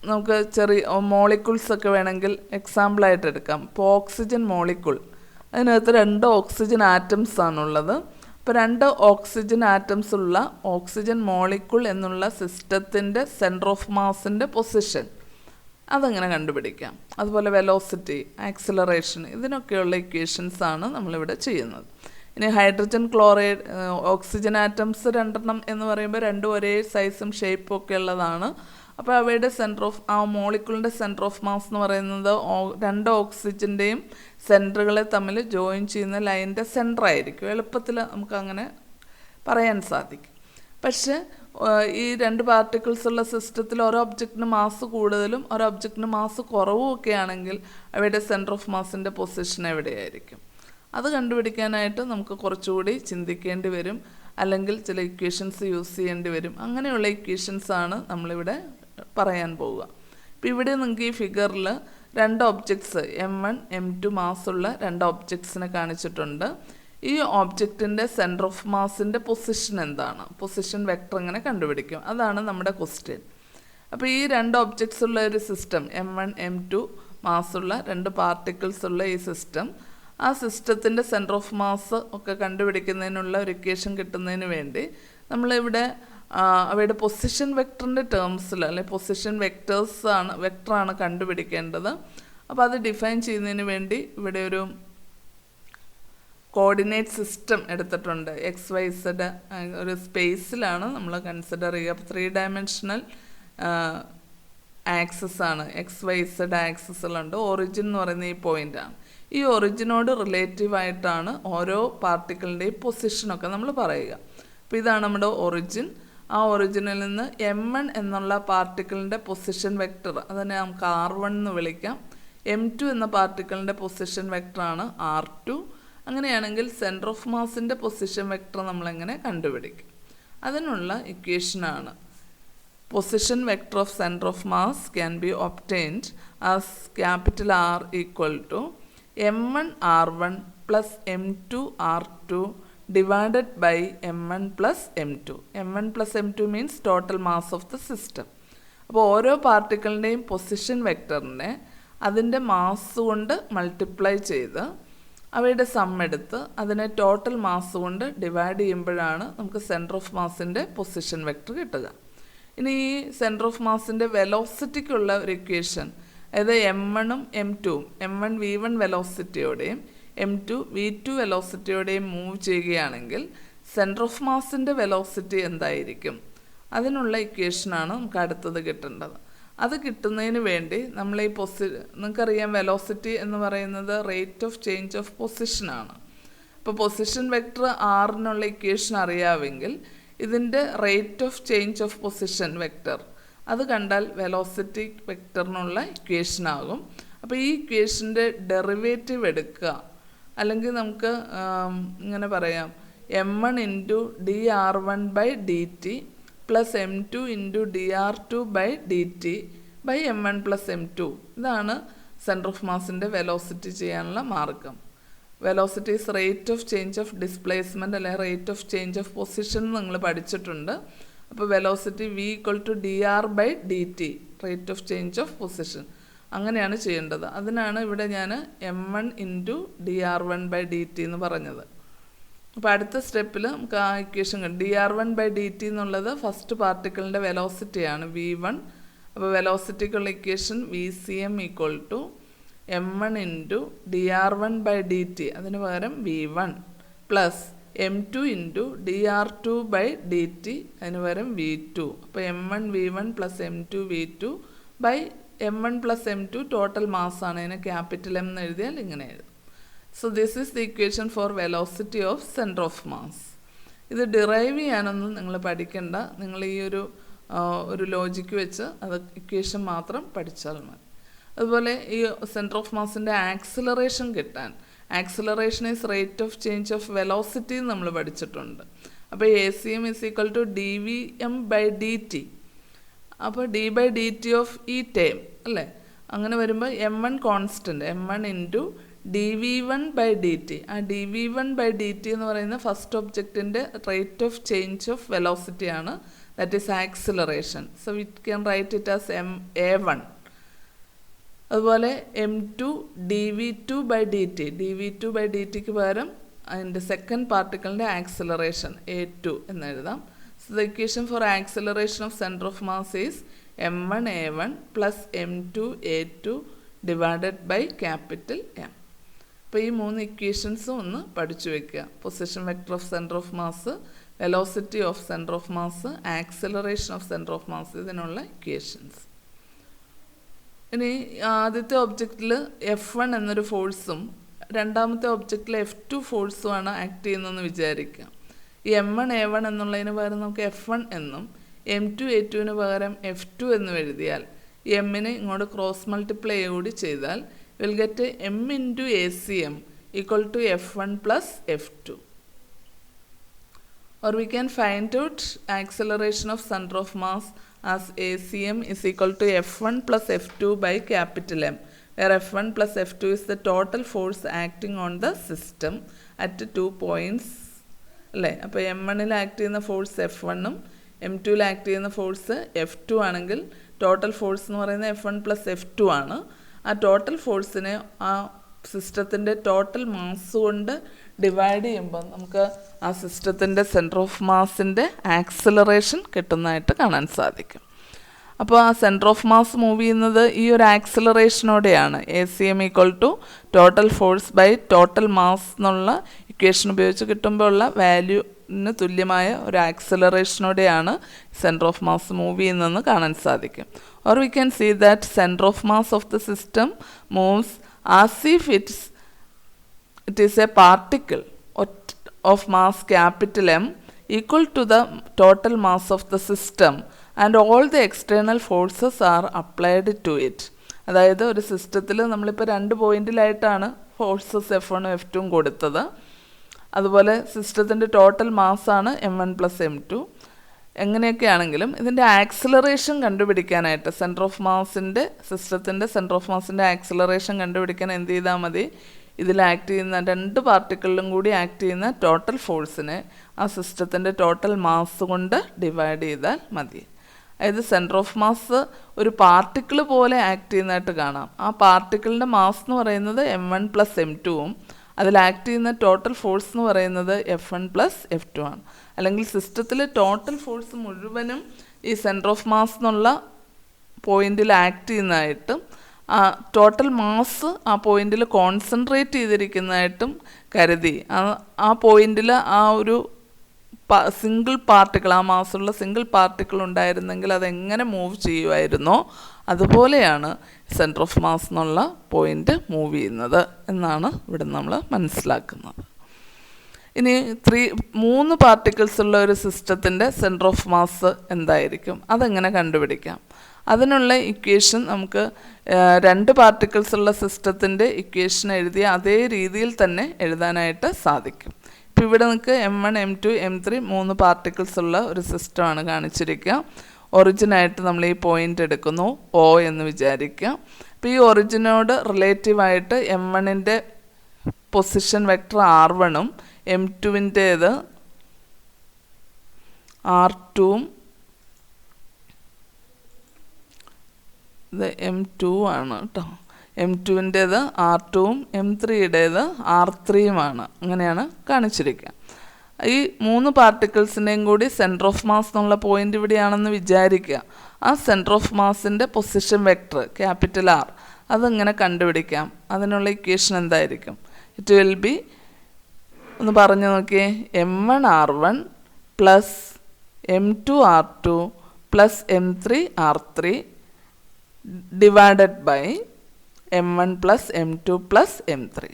നമുക്ക് ചെറിയ മോളിക്യൂൾസൊക്കെ വേണമെങ്കിൽ എക്സാമ്പിളായിട്ട് എടുക്കാം. ഇപ്പോൾ ഓക്സിജൻ മോളിക്യൂൾ, അതിനകത്ത് 2 ഓക്സിജൻ ആറ്റംസ് ആണുള്ളത്. അപ്പോൾ 2 ഓക്സിജൻ ആറ്റംസ് ഉള്ള ഓക്സിജൻ മോളിക്യൂൾ എന്നുള്ള സിസ്റ്റത്തിൻ്റെ സെൻറ്റർ ഓഫ് മാസിൻ്റെ പൊസിഷൻ അതെങ്ങനെ കണ്ടുപിടിക്കാം? അതുപോലെ വെലോസിറ്റി, ആക്സിലറേഷൻ, ഇതിനൊക്കെയുള്ള ഇക്വേഷൻസാണ് നമ്മളിവിടെ ചെയ്യുന്നത്. ഇനി ഹൈഡ്രജൻ ക്ലോറൈഡ്, ഓക്സിജൻ ആറ്റംസ് 2 എന്ന് പറയുമ്പോൾ 2 ഒരേ സൈസും ഷേപ്പും ഒക്കെ ഉള്ളതാണ്. അപ്പോൾ അവയുടെ മോളിക്യൂളിൻ്റെ സെൻറ്റർ ഓഫ് മാസ് എന്ന് പറയുന്നത് 2 ഓക്സിജൻ്റെയും സെൻറ്ററുകളെ തമ്മിൽ ജോയിൻ ചെയ്യുന്ന ലൈനിൻ്റെ സെൻറ്റർ ആയിരിക്കും. എളുപ്പത്തിൽ നമുക്കങ്ങനെ പറയാൻ സാധിക്കും. പക്ഷേ ഈ 2 പാർട്ടിക്കിൾസ് ഉള്ള സിസ്റ്റത്തിൽ ഒരു ഒബ്ജക്റ്റിന് മാസ് കൂടുതലും ഒരു ഒബ്ജക്റ്റിന് മാസ് കുറവും ഒക്കെ ആണെങ്കിൽ അവയുടെ സെൻറ്റർ ഓഫ് മാസിൻ്റെ പൊസിഷൻ എവിടെയായിരിക്കും? അത് കണ്ടുപിടിക്കാനായിട്ട് നമുക്ക് കുറച്ചുകൂടി ചിന്തിക്കേണ്ടി വരും, അല്ലെങ്കിൽ ചില ഇക്വേഷൻസ് യൂസ് ചെയ്യേണ്ടി വരും. അങ്ങനെയുള്ള ഇക്വേഷൻസാണ് നമ്മളിവിടെ പറയാൻ പോവുക. ഇപ്പോൾ ഇവിടെ നിങ്ങൾക്ക് ഈ ഫിഗറിൽ 2 ഒബ്ജക്ട്സ് M1 M2 മാസുള്ള 2 ഒബ്ജക്ട്സിനെ കാണിച്ചിട്ടുണ്ട്. ഈ ഒബ്ജക്റ്റിൻ്റെ സെൻറ്റർ ഓഫ് മാസിൻ്റെ പൊസിഷൻ എന്താണ്? പൊസിഷൻ വെക്ടർ എങ്ങനെ കണ്ടുപിടിക്കും? അതാണ് നമ്മുടെ ക്വസ്റ്റ്യൻ. അപ്പോൾ ഈ 2 ഒബ്ജക്ട്സ് ഉള്ള ഒരു സിസ്റ്റം, M1 M2 മാസുള്ള 2 പാർട്ടിക്കിൾസ് ഉള്ള ഈ സിസ്റ്റം, ആ സിസ്റ്റത്തിൻ്റെ സെൻറ്റർ ഓഫ് മാസ് ഒക്കെ കണ്ടുപിടിക്കുന്നതിനുള്ള ഒരു ഇക്വേഷൻ കിട്ടുന്നതിന് വേണ്ടി നമ്മളിവിടെ അവയുടെ പൊസിഷൻ വെക്ടറിൻ്റെ ടേംസിൽ അല്ലെങ്കിൽ പൊസിഷൻ വെക്ടറാണ് കണ്ടുപിടിക്കേണ്ടത്. അപ്പോൾ അത് ഡിഫൈൻ ചെയ്യുന്നതിന് വേണ്ടി ഇവിടെ ഒരു കോർഡിനേറ്റ് സിസ്റ്റം എടുത്തിട്ടുണ്ട്. XYZ ഒരു സ്പേസിലാണ് നമ്മൾ കൺസിഡർ ചെയ്യുക. അപ്പോൾ 3 ഡയമെൻഷണൽ ആക്സസ് ആണ്, XYZ ആക്സസിലുണ്ട്. ഒറിജിൻ എന്ന് പറയുന്ന ഈ പോയിൻ്റാണ്. ഈ ഒറിജിനോട് റിലേറ്റീവായിട്ടാണ് ഓരോ പാർട്ടിക്കിളിൻ്റെയും പൊസിഷനൊക്കെ നമ്മൾ പറയുക. അപ്പോൾ ഇതാണ് നമ്മുടെ ഒറിജിൻ. ആ ഒറിജിനിൽ നിന്ന് M1 എന്നുള്ള പാർട്ടിക്കിളിൻ്റെ പൊസിഷൻ വെക്ടർ, അതിനെ നമുക്ക് R1 എന്ന് വിളിക്കാം. M2 എന്ന പാർട്ടിക്കിളിൻ്റെ പൊസിഷൻ വെക്ടറാണ് R2. അങ്ങനെയാണെങ്കിൽ സെൻറ്റർ ഓഫ് മാസിൻ്റെ പൊസിഷൻ വെക്ടർ നമ്മളെങ്ങനെ കണ്ടുപിടിക്കും? അതിനുള്ള ഇക്വേഷനാണ് position vector of centre of mass can be obtained as capital R equal to M1 R1 plus M2 R2 divided by M1 plus M2. M1 plus M2 means total mass of the system. അപ്പോൾ ഓരോ പാർട്ടിക്കിളിൻ്റെയും position വെക്ടറിനെ അതിൻ്റെ mass കൊണ്ട് multiply ചെയ്ത് അവയുടെ some എടുത്ത് അതിനെ total mass കൊണ്ട് divide ചെയ്യുമ്പോഴാണ് നമുക്ക് സെൻറ്റർ ഓഫ് മാസിൻ്റെ പൊസിഷൻ വെക്ടർ കിട്ടുക. ഇനി ഈ സെൻറ്റർ ഓഫ് മാസിൻ്റെ വെലോസിറ്റിക്കുള്ള ഒരു ഇക്വേഷൻ, അതായത് M1ഉം M2ഉം M1 V1 വെലോസിറ്റിയോടെയും M2 V2 വെലോസിറ്റിയോടെയും മൂവ് ചെയ്യുകയാണെങ്കിൽ സെൻറ്റർ ഓഫ് മാസിൻ്റെ വെലോസിറ്റി എന്തായിരിക്കും? അതിനുള്ള ഇക്വേഷനാണ് നമുക്ക് അടുത്തത് കിട്ടേണ്ടത്. അത് കിട്ടുന്നതിന് വേണ്ടി നമ്മൾ ഈ നിങ്ങൾക്കറിയാം വെലോസിറ്റി എന്ന് പറയുന്നത് റേറ്റ് ഓഫ് ചേഞ്ച് ഓഫ് പൊസിഷനാണ്. ഇപ്പോൾ പൊസിഷൻ വെക്ടർ ആറിനുള്ള ഇക്വേഷൻ അറിയാമെങ്കിൽ ഇതിൻ്റെ rate of change of position vector അത് കണ്ടാൽ വെലോസിറ്റി വെക്ടറിനുള്ള ഇക്വേഷനാകും. അപ്പോൾ ഈ ഇക്വേഷൻ്റെ ഡെറിവേറ്റീവ് എടുക്കുക, അല്ലെങ്കിൽ നമുക്ക് ഇങ്ങനെ പറയാം m1 into dr1/dt plus m2 into dr2/dt by m1 plus m2. ഇതാണ് സെൻറ്റർ ഓഫ് മാസിൻ്റെ വെലോസിറ്റി ചെയ്യാനുള്ള മാർഗം. Velocity is rate of change of displacement അല്ലെങ്കിൽ rate of change of position നിങ്ങൾ പഠിച്ചിട്ടുണ്ട്. അപ്പോൾ velocity v = dr/dt rate of change of position അങ്ങനെയാണ് ചെയ്യേണ്ടത്. അതിനാണ് ഇവിടെ ഞാൻ m1 ഇൻറ്റു dr1/dt എന്ന് പറഞ്ഞത്. അപ്പോൾ അടുത്ത സ്റ്റെപ്പിൽ നമുക്ക് ആ ഇക്വേഷൻ dr1/dt എന്നുള്ളത് ഫസ്റ്റ് പാർട്ടിക്കിളിൻ്റെ വെലോസിറ്റിയാണ് v1. അപ്പോൾ വെലോസിറ്റിക്കുള്ള equation vcm = m1 into dr1/dt അതിന് പകരം v1 plus m2 into dr2/dt അതിന് പകരം v2. അപ്പോൾ m1 v1 plus m2 v2 by m1 plus m2 total മാസ്സാണ്. അതിനെ ക്യാപിറ്റൽ M എന്ന് എഴുതിയാൽ ഇങ്ങനെ എഴുതും. So this is the equation for velocity of centre of mass. ഇത് ഡിറൈവ് ചെയ്യാനൊന്നും നിങ്ങൾ പഠിക്കണ്ട. നിങ്ങൾ ഈ ഒരു ലോജിക്ക് വെച്ച് അത് ഇക്വേഷൻ മാത്രം പഠിച്ചാൽ മതി. അതുപോലെ ഈ സെൻറ്റർ ഓഫ് മാസിൻ്റെ ആക്സിലറേഷൻ കിട്ടാൻ, acceleration is rate of change of velocity നമ്മൾ പഠിച്ചിട്ടുണ്ട്. അപ്പോൾ ACM = dvm/dt. അപ്പോൾ d/dt ഓഫ് ഈ ടേം അല്ലേ, അങ്ങനെ വരുമ്പോൾ m1 constant m1 into dv1/dt. ആ dv1/dt എന്ന് പറയുന്ന ഫസ്റ്റ് ഒബ്ജക്റ്റിൻ്റെ റേറ്റ് ഓഫ് ചേഞ്ച് ഓഫ് വെലോസിറ്റിയാണ്. That is acceleration. So we can write it as a1. അതുപോലെ m2 dv2/dt. dv2/dtക്ക് പകരം അതിൻ്റെ സെക്കൻഡ് പാർട്ടിക്കിളിൻ്റെ ആക്സിലറേഷൻ a2 എന്ന് എഴുതാം. So the equation for acceleration of center of mass is m1 a1 plus m2 a2 divided by capital M. അപ്പോൾ ഈ 3 ഇക്വേഷൻസും ഒന്ന് പഠിച്ചു വെക്കുക. Position vector of centre of mass, velocity of centre of mass, acceleration of centre of mass, ഇതിനുള്ള equations. ഇനി ആദ്യത്തെ ഒബ്ജക്റ്റിൽ F1 എന്നൊരു ഫോഴ്സും രണ്ടാമത്തെ ഒബ്ജക്റ്റിൽ F2 ഫോഴ്സുമാണ് ആക്ട് ചെയ്യുന്നതെന്ന് വിചാരിക്കുക. ഈ m1 a1 എന്നുള്ളതിന് പകരം നമുക്ക് F1 എന്നും m2 a2ന് പകരം F2 എന്നും എഴുതിയാൽ എമ്മിനെ ഇങ്ങോട്ട് ക്രോസ് മൾട്ടിപ്ലൈ കൂടി ചെയ്താൽ will get m into ACM = F1 plus F2. Or we can find out acceleration of center of mass as ACM is equal to F1 plus F2 by capital M, where F1 plus F2 is the total force acting on the system at 2 points. അല്ലേ, അപ്പോൾ m1ൽ act ചെയ്യുന്ന force F1ഉം m2ൽ act ചെയ്യുന്ന force F2 ആണെങ്കിൽ total force എന്ന് പറയുന്നത് F1 plus F2 ആണ്. ആ total ഫോഴ്സിനെ ആ സിസ്റ്റത്തിൻ്റെ ടോട്ടൽ മാസ് കൊണ്ട് ഡിവൈഡ് ചെയ്യുമ്പോൾ നമുക്ക് ആ സിസ്റ്റത്തിൻ്റെ സെൻറ്റർ ഓഫ് മാസിൻ്റെ ആക്സിലറേഷൻ കിട്ടുന്നതായിട്ട് കാണാൻ സാധിക്കും. അപ്പോൾ ആ സെൻറ്റർ ഓഫ് മാസ് മൂവ് ചെയ്യുന്നത് ഈ ഒരു ആക്സിലറേഷനോടെയാണ്. ACM = total force by total mass എന്നുള്ള ഇക്വേഷൻ ഉപയോഗിച്ച് കിട്ടുമ്പോൾ ഉള്ള വാല്യൂവിന് തുല്യമായ ഒരു ആക്സിലറേഷനോടെയാണ് സെൻറ്റർ ഓഫ് മാസ് മൂവ് ചെയ്യുന്നതെന്ന് കാണാൻ സാധിക്കും. Or we can see that centre of mass of the system moves as if it is a particle of mass capital M equal to the total mass of the system and all the external forces are applied to it. അതായത് ഒരു സിസ്റ്റത്തിൽ നമ്മളിപ്പോൾ 2 പോയിന്റിലായിട്ടാണ് forces F1ഉം F2ഉം കൊടുത്തത്. അതുപോലെ സിസ്റ്റത്തിൻ്റെ total മാസ്സാണ് m1 plus m2. എങ്ങനെയൊക്കെ ആണെങ്കിലും ഇതിൻ്റെ ആക്സിലറേഷൻ കണ്ടുപിടിക്കാനായിട്ട് സെൻറ്റർ ഓഫ് മാസിൻ്റെ സിസ്റ്റത്തിൻ്റെ സെൻറ്റർ ഓഫ് മാസിൻ്റെ ആക്സിലറേഷൻ കണ്ടുപിടിക്കാൻ എന്ത് ചെയ്താൽ മതി, ഇതിൽ ആക്ട് ചെയ്യുന്ന 2 പാർട്ടിക്കിളിലും കൂടി ആക്ട് ചെയ്യുന്ന ടോട്ടൽ ഫോഴ്സിനെ ആ സിസ്റ്റത്തിൻ്റെ ടോട്ടൽ മാസ് കൊണ്ട് ഡിവൈഡ് ചെയ്താൽ മതി. അതായത് സെൻറ്റർ ഓഫ് മാസ് ഒരു പാർട്ടിക്കിൾ പോലെ ആക്ട് ചെയ്യുന്നതായിട്ട് കാണാം. ആ പാർട്ടിക്കിളിൻ്റെ മാസ് എന്ന് പറയുന്നത് m1 പ്ലസ് m2ഉം അതിൽ ആക്ട് ചെയ്യുന്ന ടോട്ടൽ ഫോഴ്സ് എന്ന് പറയുന്നത് F1 പ്ലസ് F2 ആണ്. അല്ലെങ്കിൽ സിസ്റ്റത്തിലെ ടോട്ടൽ ഫോഴ്സ് മുഴുവനും ഈ സെൻറ്റർ ഓഫ് മാസ് എന്നുള്ള പോയിന്റിൽ ആക്ട് ചെയ്യുന്നതായിട്ടും ടോട്ടൽ മാസ് ആ പോയിന്റിൽ കോൺസെൻട്രേറ്റ് ചെയ്തിരിക്കുന്നതായിട്ടും കരുതി ആ പോയിന്റിൽ ആ ഒരു സിംഗിൾ പാർട്ടിക്കിൾ, ആ മാസുള്ള സിംഗിൾ പാർട്ടിക്കിൾ ഉണ്ടായിരുന്നെങ്കിൽ അതെങ്ങനെ മൂവ് ചെയ്യുമായിരുന്നോ അതുപോലെയാണ് സെൻറ്റർ ഓഫ് മാസ് എന്നുള്ള പോയിൻ്റ് മൂവ് ചെയ്യുന്നത് എന്നാണ് ഇവിടെ നമ്മൾ മനസ്സിലാക്കുന്നത്. ഇനി 3 പാർട്ടിക്കിൾസ് ഉള്ള ഒരു സിസ്റ്റത്തിൻ്റെ സെൻറ്റർ ഓഫ് മാസ് എന്തായിരിക്കും, അതെങ്ങനെ കണ്ടുപിടിക്കാം? അതിനുള്ള ഇക്വേഷൻ നമുക്ക് 2 പാർട്ടിക്കിൾസ് ഉള്ള സിസ്റ്റത്തിൻ്റെ ഇക്വേഷൻ എഴുതിയ അതേ രീതിയിൽ തന്നെ എഴുതാനായിട്ട് സാധിക്കും. ഇപ്പോൾ ഇവിടെ നിങ്ങൾക്ക് M1 M2 M3 3 പാർട്ടിക്കിൾസ് ഉള്ള ഒരു സിസ്റ്റമാണ് കാണിച്ചിരിക്കുക. ഒറിജിനായിട്ട് നമ്മൾ ഈ പോയിൻ്റ് എടുക്കുന്നു O എന്ന് വിചാരിക്കുക. അപ്പോൾ ഈ ഒറിജിനോട് റിലേറ്റീവായിട്ട് M1ൻ്റെ പൊസിഷൻ വെക്ടർ R1ഉം M2വിൻ്റേത് R2ഉം ഇത് M2 ആണ് കേട്ടോ. M2വിൻ്റേത് R2ഉം M3യുടേത് R3യുമാണ്. അങ്ങനെയാണ് കാണിച്ചിരിക്കുക. ഈ 3 പാർട്ടിക്കിൾസിൻ്റെയും കൂടി സെൻറ്റർ ഓഫ് മാസ് എന്നുള്ള പോയിൻ്റ് ഇവിടെയാണെന്ന് വിചാരിക്കുക. ആ സെൻറ്റർ ഓഫ് മാസിൻ്റെ പൊസിഷൻ വെക്ടർ ക്യാപിറ്റൽ R അതെങ്ങനെ കണ്ടുപിടിക്കാം? അതിനുള്ള ഇക്വേഷൻ എന്തായിരിക്കും? ഇറ്റ് വിൽ ബി, ഒന്ന് പറഞ്ഞു നോക്കിയേ, M1 R1 plus M2 R2 plus M3 R3 divided by M1 plus M2 plus M3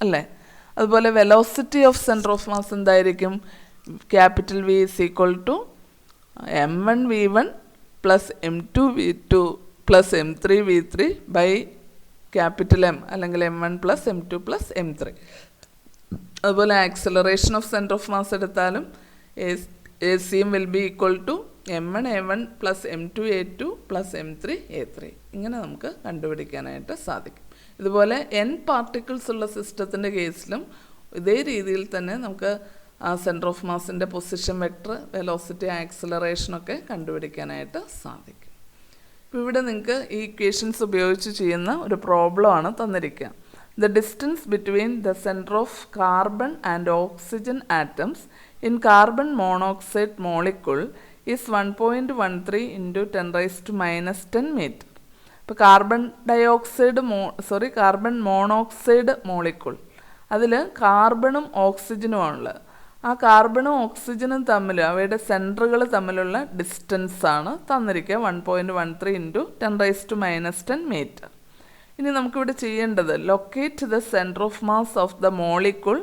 അല്ലേ? അതുപോലെ velocity of centre of mass എന്തായിരിക്കും? Capital V is equal to M1 V1 plus M2 V2 plus M3 V3 by capital M അല്ലെങ്കിൽ M1 plus M2 plus M3. അതുപോലെ acceleration of centre of mass എടുത്താലും AC will be equal to M1 A1 plus M2 A2 plus M3 A3. ഇങ്ങനെ നമുക്ക് കണ്ടുപിടിക്കാനായിട്ട് സാധിക്കും. ഇതുപോലെ N particles ഉള്ള സിസ്റ്റത്തിൻ്റെ കേസിലും ഇതേ രീതിയിൽ തന്നെ നമുക്ക് ആ സെൻറ്റർ ഓഫ് മാസിൻ്റെ പൊസിഷൻ വെക്ടർ, വെലോസിറ്റി, ആക്സിലറേഷനൊക്കെ കണ്ടുപിടിക്കാനായിട്ട് സാധിക്കും. ഇപ്പോൾ ഇവിടെ നിങ്ങൾക്ക് ഈ ഇക്വേഷൻസ് ഉപയോഗിച്ച് ചെയ്യുന്ന ഒരു പ്രോബ്ലമാണ് തന്നിരിക്കുക. The distance between the center of carbon and oxygen atoms in carbon monoxide molecule is 1.13 into 10 raised to minus 10 meter. ഇപ്പോൾ കാർബൺ മോണോക്സൈഡ് മോളിക്യൂൾ, അതിൽ കാർബണും ഓക്സിജനുമാണുള്ളത്. ആ കാർബണും ഓക്സിജനും തമ്മിൽ അവയുടെ സെൻറ്ററുകൾ തമ്മിലുള്ള ഡിസ്റ്റൻസാണ് തന്നിരിക്കുക 1.13 into 10 raised to minus 10 meter. ഇനി നമുക്കിവിടെ ചെയ്യേണ്ടത് locate the centre of mass of the molecule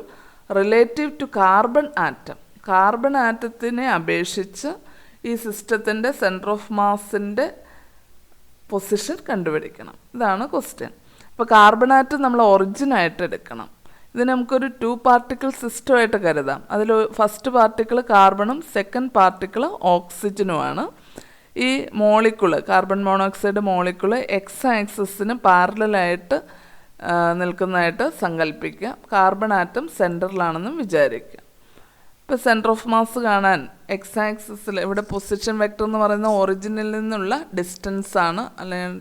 relative to carbon atom. Carbon ആറ്റത്തിനെ അപേക്ഷിച്ച് ഈ സിസ്റ്റത്തിൻ്റെ സെൻറ്റർ ഓഫ് മാസിൻ്റെ പൊസിഷൻ കണ്ടുപിടിക്കണം. ഇതാണ് ക്വസ്റ്റ്യൻ. അപ്പോൾ കാർബൺ ആറ്റം നമ്മൾ ഒറിജിനായിട്ട് എടുക്കണം. ഇത് നമുക്കൊരു 2 പാർട്ടിക്കിൾ സിസ്റ്റമായിട്ട് കരുതാം. അതിൽ ഫസ്റ്റ് പാർട്ടിക്കിൾ കാർബണും സെക്കൻഡ് പാർട്ടിക്കിൾ ഓക്സിജനുമാണ്. ഈ molecule, carbon monoxide molecule x ആക്സിസിന് പാരലലായിട്ട് നിൽക്കുന്നതായിട്ട് സങ്കല്പിക്കുക. കാർബൺ ആറ്റം സെൻറ്ററിലാണെന്നും വിചാരിക്കുക. ഇപ്പോൾ സെൻറ്റർ ഓഫ് മാസ് കാണാൻ എക്സ് ആക്സിസിൽ ഇവിടെ പൊസിഷൻ വെക്ടർ എന്ന് പറയുന്ന ഒറിജിനിൽ നിന്നുള്ള ഡിസ്റ്റൻസാണ്, അല്ലെങ്കിൽ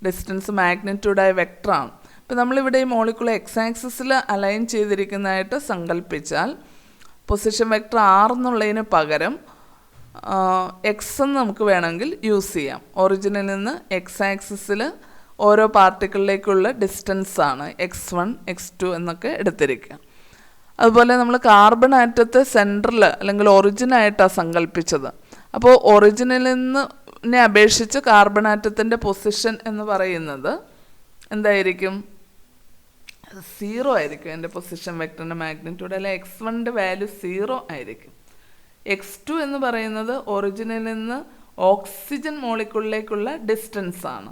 ഡിസ്റ്റൻസ് മാഗ്നിറ്റ്യൂഡായ വെക്ടറാണ്. ഇപ്പോൾ നമ്മളിവിടെ ഈ മോളിക്യൂൾ എക്സ് ആക്സിസിൽ അലൈൻ ചെയ്തിരിക്കുന്നതായിട്ട് സങ്കല്പിച്ചാൽ പൊസിഷൻ വെക്ടർ R എന്നുള്ളതിന് പകരം എക്സ് എന്ന് നമുക്ക് വേണമെങ്കിൽ യൂസ് ചെയ്യാം. ഒറിജിനിൽ നിന്ന് എക്സ് ആക്സിസിൽ ഓരോ പാർട്ടിക്കിളിലേക്കുള്ള ഡിസ്റ്റൻസാണ് X1 X2 എന്നൊക്കെ എടുത്തിരിക്കുക. അതുപോലെ നമ്മൾ കാർബൺ ആറ്റത്തെ സെൻറ്ററിൽ അല്ലെങ്കിൽ ഒറിജിനായിട്ടാണ് സങ്കല്പിച്ചത്. അപ്പോൾ ഒറിജിനിൽ നിന്നെ അപേക്ഷിച്ച് കാർബൺ ആറ്റത്തിൻ്റെ പൊസിഷൻ എന്ന് പറയുന്നത് എന്തായിരിക്കും? 0 ആയിരിക്കും. എൻ്റെ പൊസിഷൻ വെക്ടറിൻ്റെ മാഗ്നിറ്റ്യൂഡ് അല്ലെ X1ൻ്റെ വാല്യൂ 0 ആയിരിക്കും. X2 എന്ന് പറയുന്നത് ഒറിജിനിൽ നിന്ന് ഓക്സിജൻ മോളിക്യൂളിലേക്കുള്ള ഡിസ്റ്റൻസാണ്.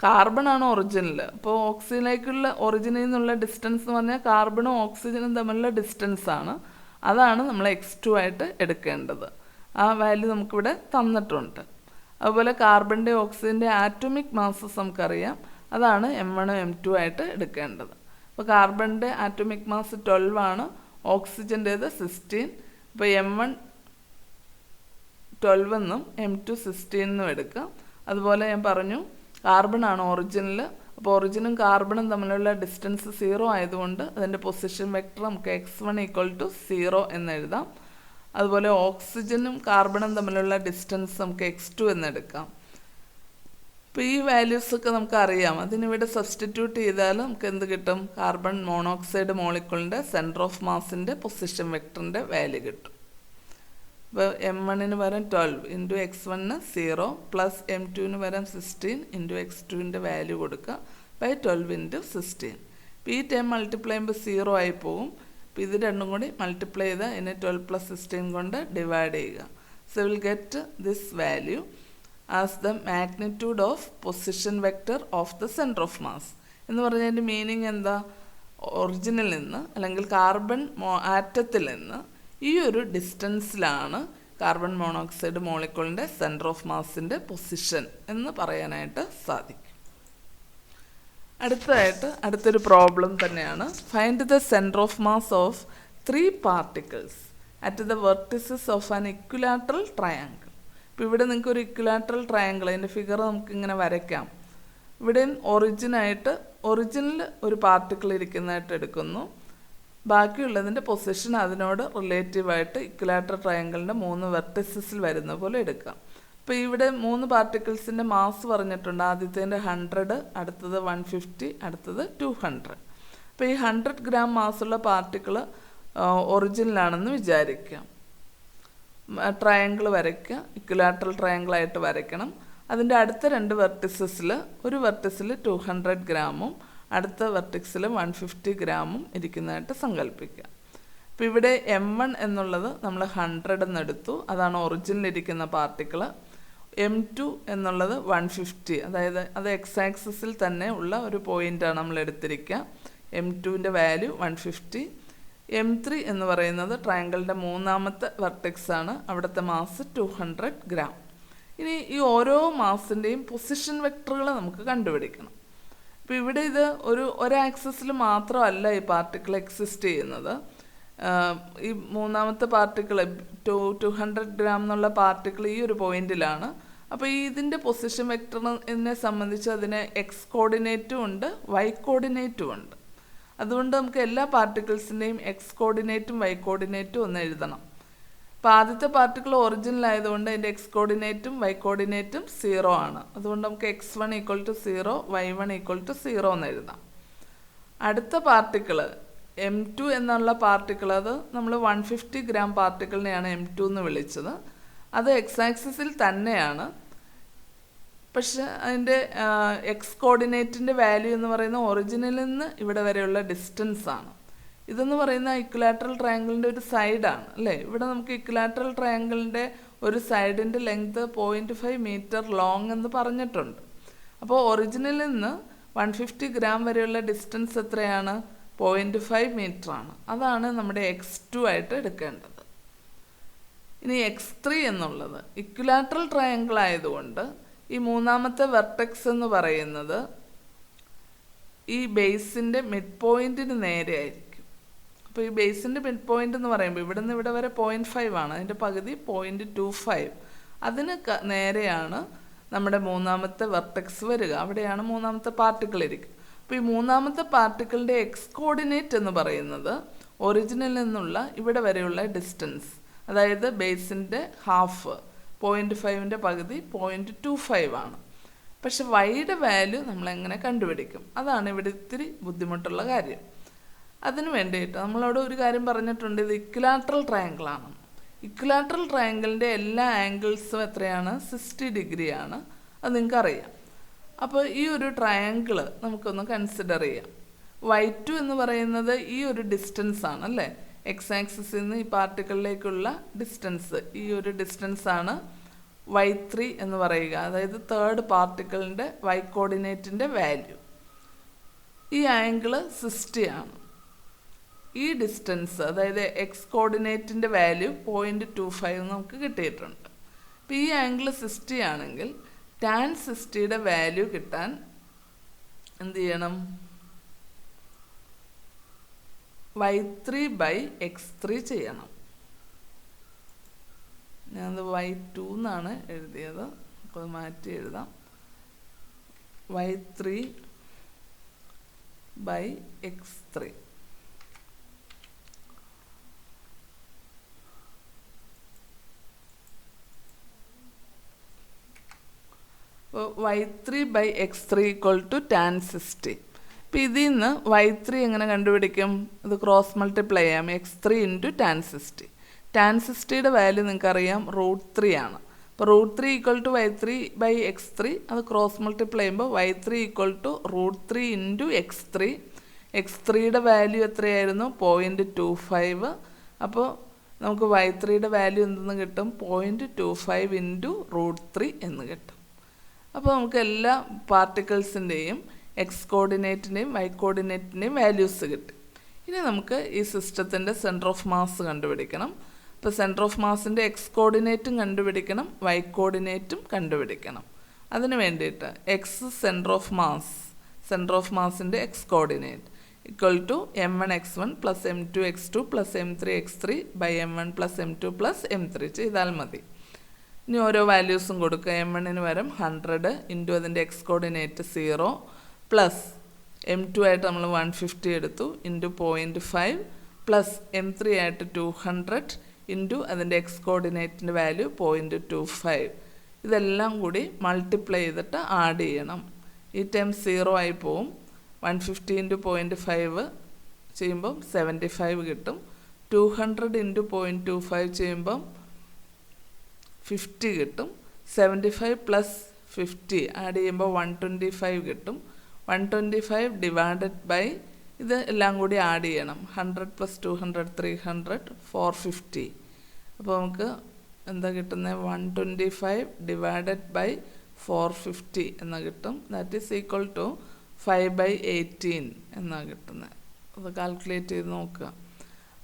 കാർബണാണ് ഒറിജിനിൽ. അപ്പോൾ ഓക്സിജനിലേക്കുള്ള ഒറിജിനിൽ നിന്നുള്ള ഡിസ്റ്റൻസ് എന്ന് പറഞ്ഞാൽ കാർബണും ഓക്സിജനും തമ്മിലുള്ള ഡിസ്റ്റൻസാണ്. അതാണ് നമ്മൾ X2 ആയിട്ട് എടുക്കേണ്ടത്. ആ വാല്യൂ നമുക്കിവിടെ തന്നിട്ടുണ്ട്. അതുപോലെ കാർബണിൻ്റെ ഓക്സിജൻ്റെ ആറ്റോമിക് മാസസ് നമുക്കറിയാം. അതാണ് M1 M2 ആയിട്ട് എടുക്കേണ്ടത്. അപ്പോൾ കാർബണിൻ്റെ ആറ്റോമിക് മാസ് 12 ആണ്, ഓക്സിജൻ്റേത് 16. അപ്പോൾ M1 12 എന്നും M2 16 എന്നും എടുക്കാം. അതുപോലെ ഞാൻ പറഞ്ഞു കാർബണാണ് ഒറിജിനിൽ. അപ്പോൾ ഒറിജിനും കാർബണും തമ്മിലുള്ള ഡിസ്റ്റൻസ് 0 ആയതുകൊണ്ട് അതിൻ്റെ പൊസിഷൻ വെക്ടർ നമുക്ക് X1 = 0 എന്ന് എഴുതാം. അതുപോലെ ഓക്സിജനും കാർബണും തമ്മിലുള്ള ഡിസ്റ്റൻസ് നമുക്ക് X2 എന്നെടുക്കാം. അപ്പോൾ ഈ വാല്യൂസൊക്കെ നമുക്കറിയാം. അതിനിവിടെ സബ്സ്റ്റിറ്റ്യൂട്ട് ചെയ്താൽ നമുക്ക് എന്ത് കിട്ടും? കാർബൺ മോണോക്സൈഡ് മോളിക്യൂളിൻ്റെ സെൻറ്റർ ഓഫ് മാസിൻ്റെ പൊസിഷൻ വെക്ടറിൻ്റെ വാല്യൂ കിട്ടും. അപ്പോൾ M1 പകരം 12 ഇൻറ്റു x1 0 പ്ലസ് M2 പകരം 16 ഇൻറ്റു x2 വാല്യൂ കൊടുക്കുക ബൈ 12 ഇൻറ്റു 16. അപ്പോൾ ഈ ടൈം മൾട്ടിപ്ലൈ ചെയ്യുമ്പോൾ 0 ആയി പോകും. അപ്പോൾ ഇത് രണ്ടും കൂടി മൾട്ടിപ്ലൈ ചെയ്ത് ഇതിനെ 12 പ്ലസ് 16 കൊണ്ട് ഡിവൈഡ് ചെയ്യുക. So will get this value as the magnitude of position vector of the centre of mass. എന്ന് പറഞ്ഞതിൻ്റെ മീനിങ് എന്താ? ഒറിജിനിൽ നിന്ന് അല്ലെങ്കിൽ കാർബൺ ആറ്റത്തിൽ നിന്ന് ഈ ഒരു ഡിസ്റ്റൻസിലാണ് കാർബൺ മോണോക്സൈഡ് മോളിക്യൂളിൻ്റെ സെൻറ്റർ ഓഫ് മാസിൻ്റെ പൊസിഷൻ എന്ന് പറയാനായിട്ട് സാധിക്കും. അടുത്തൊരു പ്രോബ്ലം തന്നെയാണ്. Find the centre of mass of 3 particles at the vertices of an equilateral triangle. ഇപ്പോൾ ഇവിടെ നിങ്ങൾക്ക് ഒരു ഇക്വിലാറ്ററൽ ട്രയാങ്കിൾ അതിൻ്റെ ഫിഗർ നമുക്കിങ്ങനെ വരയ്ക്കാം. ഇവിടെ ഒറിജിനിൽ ഒരു പാർട്ടിക്കിൾ ഇരിക്കുന്നതായിട്ട് എടുക്കുന്നു. ബാക്കിയുള്ളതിൻ്റെ പൊസിഷൻ അതിനോട് റിലേറ്റീവായിട്ട് ഇക്വിലാറ്ററൽ ട്രയാങ്കിളിൻ്റെ 3 വെർട്ടിസസിൽ വരുന്ന പോലെ എടുക്കാം. അപ്പോൾ ഇവിടെ 3 പാർട്ടിക്കിൾസിൻ്റെ മാസ് പറഞ്ഞിട്ടുണ്ട്. ആദ്യത്തേൻ്റെ 100, അടുത്തത് 150, അടുത്തത് 200. അപ്പോൾ ഈ 100 ഗ്രാം മാസുള്ള പാർട്ടിക്കിൾ ഒറിജിനിലാണെന്ന് വിചാരിക്കാം. ട്രയാങ്കിൾ വരയ്ക്കുക, ഇക്വിലാറ്ററൽ ട്രയാങ്കിളായിട്ട് വരയ്ക്കണം. അതിൻ്റെ അടുത്ത 2 വെർട്ടിസസിൽ ഒരു വെർട്ടിസിൽ 200 ഗ്രാമും അടുത്ത വെർട്ടിക്സിൽ 150 ഗ്രാമും ഇരിക്കുന്നതായിട്ട് സങ്കല്പിക്കുക. അപ്പോൾ ഇവിടെ M1 എന്നുള്ളത് നമ്മൾ 100 എന്നെടുത്തു, അതാണ് ഒറിജിനിലിരിക്കുന്ന പാർട്ടിക്കിൾ. M2 എന്നുള്ളത് 150, അതായത് അത് എക്സ് ആക്സിസിൽ തന്നെ ഉള്ള ഒരു പോയിൻ്റാണ് നമ്മൾ എടുത്തിരിക്കുക. M2ൻ്റെ വാല്യൂ 150. M3 എന്ന് പറയുന്നത് ട്രയാങ്കിളിൻ്റെ 3ാമത്തെ വെർട്ടെക്സാണ്, അവിടുത്തെ മാസ് 200 ഗ്രാം. ഇനി ഈ ഓരോ മാസിൻ്റെയും പൊസിഷൻ വെക്ടറുകൾ നമുക്ക് കണ്ടുപിടിക്കണം. അപ്പോൾ ഇവിടെ ഇത് ഒരാക്സിസിൽ മാത്രമല്ല ഈ പാർട്ടിക്കിൾ എക്സിസ്റ്റ് ചെയ്യുന്നത്. ഈ 3ാമത്തെ പാർട്ടിക്കിൾ 200 ഗ്രാം എന്നുള്ള പാർട്ടിക്കിൾ ഈ ഒരു പോയിന്റിലാണ്. അപ്പോൾ ഇതിൻ്റെ പൊസിഷൻ വെക്ടറിനെ സംബന്ധിച്ച് അതിന് എക്സ് കോർഡിനേറ്റും ഉണ്ട്, വൈ കോർഡിനേറ്റും ഉണ്ട്. അതുകൊണ്ട് നമുക്ക് എല്ലാ പാർട്ടിക്കിൾസിൻ്റെയും എക്സ് കോർഡിനേറ്റും വൈ കോർഡിനേറ്റും ഒന്ന് എഴുതണം. അപ്പോൾ ആദ്യത്തെ പാർട്ടിക്കിൾ ഒറിജിനലായതുകൊണ്ട് അതിൻ്റെ എക്സ് കോർഡിനേറ്റും വൈ കോർഡിനേറ്റും 0 ആണ്. അതുകൊണ്ട് നമുക്ക് x1 = 0, y1 = 0 എന്ന് എഴുതാം. അടുത്ത പാർട്ടിക്കിൾ M2 എന്നുള്ള പാർട്ടിക്കിൾ, അത് നമ്മൾ 150 ഗ്രാം പാർട്ടിക്കിളിനെയാണ് M2 എന്ന് വിളിച്ചത്. അത് എക്സ് ആക്സിസിൽ തന്നെയാണ്, പക്ഷെ അതിൻ്റെ എക്സ് കോർഡിനേറ്റിൻ്റെ വാല്യൂ എന്ന് പറയുന്ന ഒറിജിനിൽ നിന്ന് ഇവിടെ വരെയുള്ള ഡിസ്റ്റൻസ് ആണ്. ഇതെന്ന് പറയുന്ന ഇക്വിലാറ്ററൽ ട്രയാങ്കിളിൻ്റെ ഒരു സൈഡാണ് അല്ലേ. ഇവിടെ നമുക്ക് ഇക്വിലാറ്ററൽ ട്രയാങ്കിളിൻ്റെ ഒരു സൈഡിൻ്റെ ലെങ്ത് 0.5 മീറ്റർ ലോങ് എന്ന് പറഞ്ഞിട്ടുണ്ട്. അപ്പോൾ ഒറിജിനിൽ നിന്ന് 150 ഗ്രാം വരെയുള്ള ഡിസ്റ്റൻസ് എത്രയാണ്? 0.5 മീറ്റർ ആണ്. അതാണ് നമ്മുടെ x2 ആയിട്ട് എടുക്കേണ്ടത്. ഇനി x3 എന്നുള്ളത് ഇക്വിലാറ്ററൽ ട്രയാങ്കിൾ ആയതുകൊണ്ട് ഈ 3ാമത്തെ വെർട്ടെക്സ് എന്ന് പറയുന്നത് ഈ ബേസിൻ്റെ മിഡ് പോയിൻറ്റിന് നേരെ ആയിരിക്കും. അപ്പോൾ ഈ ബേസിൻ്റെ മിഡ് പോയിൻ്റ് എന്ന് പറയുമ്പോൾ ഇവിടെ നിന്ന് ഇവിടെ വരെ 0.5 ആണ്, അതിൻ്റെ പകുതി 0.25. അതിന് നേരെയാണ് നമ്മുടെ 3ാമത്തെ വെർട്ടെക്സ് വരിക. അവിടെയാണ് 3ാമത്തെ പാർട്ടിക്കിൾ ഇരിക്കുക. അപ്പോൾ ഈ 3ാമത്തെ പാർട്ടിക്കിളിൻ്റെ എക്സ് കോർഡിനേറ്റ് എന്ന് പറയുന്നത് ഒറിജിനിൽ നിന്നുള്ള ഇവിടെ വരെയുള്ള ഡിസ്റ്റൻസ്, അതായത് ബേസിൻ്റെ ഹാഫ് 0.5ൻ്റെ പകുതി 0.25 ആണ്. പക്ഷെ വൈയുടെ വാല്യൂ നമ്മളെങ്ങനെ കണ്ടുപിടിക്കും? അതാണ് ഇവിടെ ഇത്തിരി ബുദ്ധിമുട്ടുള്ള കാര്യം. അതിന് വേണ്ടിയിട്ട് നമ്മളോട് ഒരു കാര്യം പറഞ്ഞിട്ടുണ്ട്, ഇത് ഇക്വിലാറ്ററൽ ട്രയാങ്കിളാണ്. ഇക്വിലാറ്ററൽ ട്രയാങ്കിളിൻ്റെ എല്ലാ ആംഗിൾസും എത്രയാണ്? 60 ഡിഗ്രിയാണ്. അത് നിങ്ങൾക്കറിയാം. അപ്പോൾ ഈ ഒരു ട്രയാങ്കിൾ നമുക്കൊന്ന് കൺസിഡർ ചെയ്യാം. y2 എന്ന് പറയുന്നത് ഈ ഒരു ഡിസ്റ്റൻസ് ആണ് അല്ലേ, എക്സ് ആക്സിസിൽ നിന്ന് ഈ പാർട്ടിക്കിളിലേക്കുള്ള ഡിസ്റ്റൻസ്. ഈ ഒരു ഡിസ്റ്റൻസാണ് y3 എന്ന് പറയുക, അതായത് തേർഡ് പാർട്ടിക്കിളിൻ്റെ വൈ കോർഡിനേറ്റിൻ്റെ വാല്യൂ. ഈ ആംഗിൾ 60 ആണ്. ഈ ഡിസ്റ്റൻസ്, അതായത് എക്സ് കോർഡിനേറ്റിൻ്റെ വാല്യൂ 0.25 നമുക്ക് കിട്ടിയിട്ടുണ്ട്. അപ്പോൾ ഈ ആംഗിൾ 60 ആണെങ്കിൽ tan 60യുടെ വാല്യൂ കിട്ടാൻ എന്ത് ചെയ്യണം? y3/x3 ചെയ്യണം. ഞാനത് y2 എന്നാണ് എഴുതിയത്, അപ്പോൾ അത് മാറ്റി എഴുതാം. y3/x3. y3/x3 = tan 60. ഇപ്പോൾ ഇതിൽ നിന്ന് y3 എങ്ങനെ കണ്ടുപിടിക്കും? ഇത് ക്രോസ് മൾട്ടിപ്ലൈ ചെയ്യാം, x3 × tan 60. ടാൻ 60യുടെ വാല്യൂ നിങ്ങൾക്കറിയാം √3 ആണ്. അപ്പോൾ √3 = y3/x3, അത് ക്രോസ് മൾട്ടിപ്ലൈ ചെയ്യുമ്പോൾ y3 = √3 × x3. x3യുടെ വാല്യൂ എത്രയായിരുന്നു? 0.25. അപ്പോൾ നമുക്ക് y3യുടെ വാല്യൂ എന്തെന്ന് കിട്ടും? 0.25 × √3 എന്ന് കിട്ടും. അപ്പോൾ നമുക്ക് എല്ലാ പാർട്ടിക്കിൾസിൻ്റെയും എക്സ് കോർഡിനേറ്റിൻ്റെയും വൈ കോർഡിനേറ്റിൻ്റെയും വാല്യൂസ് കിട്ടി. ഇനി നമുക്ക് ഈ സിസ്റ്റത്തിൻ്റെ സെൻറ്റർ ഓഫ് മാസ് കണ്ടുപിടിക്കണം. അപ്പോൾ സെൻറ്റർ ഓഫ് മാസിൻ്റെ എക്സ് കോർഡിനേറ്റും കണ്ടുപിടിക്കണം, വൈ കോർഡിനേറ്റും കണ്ടുപിടിക്കണം. അതിന് വേണ്ടിയിട്ട് എക്സ് സെൻറ്റർ ഓഫ് മാസിൻ്റെ x coordinate = m1x1 + m2x2 + m3x3 / m1 + m2 + m3 ചെയ്താൽ മതി. ഇനി ഓരോ വാല്യൂസും കൊടുക്കുക. m1ന് പകരം 100 ഇൻറ്റു അതിൻ്റെ എക്സ് കോർഡിനേറ്റ് 0 പ്ലസ് m2 ആയിട്ട് നമ്മൾ 150 എടുത്തു ഇൻറ്റു 0.5 പ്ലസ് m3 ആയിട്ട് 200 ഇൻറ്റു അതിൻ്റെ എക്സ് കോർഡിനേറ്റിൻ്റെ വാല്യൂ 0.25. ഇതെല്ലാം കൂടി മൾട്ടിപ്ലൈ ചെയ്തിട്ട് ആഡ് ചെയ്യണം. ഈ ടൈം 0 ആയി പോവും. 150 ഇൻറ്റു 0.5 ചെയ്യുമ്പം 75 കിട്ടും. 200 ഇൻറ്റു 0.25 ചെയ്യുമ്പം 50 കിട്ടും. 75 പ്ലസ് 50 ആഡ് ചെയ്യുമ്പോൾ 125 കിട്ടും. 125 ഡിവൈഡഡ് ബൈ ഇത് എല്ലാം കൂടി ആഡ് ചെയ്യണം. 100 + 200 300 450. അപ്പോൾ നമുക്ക് എന്താ കിട്ടുന്നത്? 125 ഡിവൈഡഡ് ബൈ 450 എന്ന് കിട്ടും. ദാറ്റ് ഈസ് ഈക്വൽ ടു 5/18 എന്നാണ് കിട്ടുന്നത്. അത് കാൽക്കുലേറ്റ് ചെയ്ത് നോക്കുക.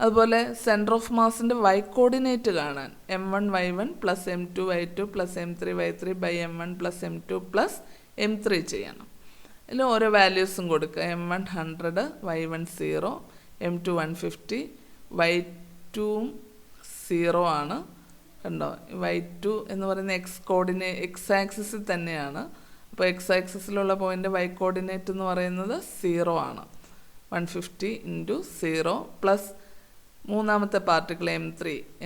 അതുപോലെ സെൻറ്റർ ഓഫ് മാസിൻ്റെ വൈ കോർഡിനേറ്റ് കാണാൻ m1 y1 + m2 y2 + m3 y3 / m1 + m2 + m3 ചെയ്യണം. ഇതിൽ ഓരോ വാല്യൂസും കൊടുക്കുക. m1 100, y1 0, m2 150, y2 0 ആണ്. കണ്ടോ? y2 എന്ന് പറയുന്ന എക്സ് ആക്സിസിൽ തന്നെയാണ്. അപ്പോൾ എക്സ് ആക്സിസിലുള്ള പോയിൻ്റ് വൈ കോർഡിനേറ്റ് എന്ന് പറയുന്നത് 0 ആണ്. 150 ഇൻറ്റു 0 പ്ലസ് മൂന്നാമത്തെ പാർട്ടിക്കിൾ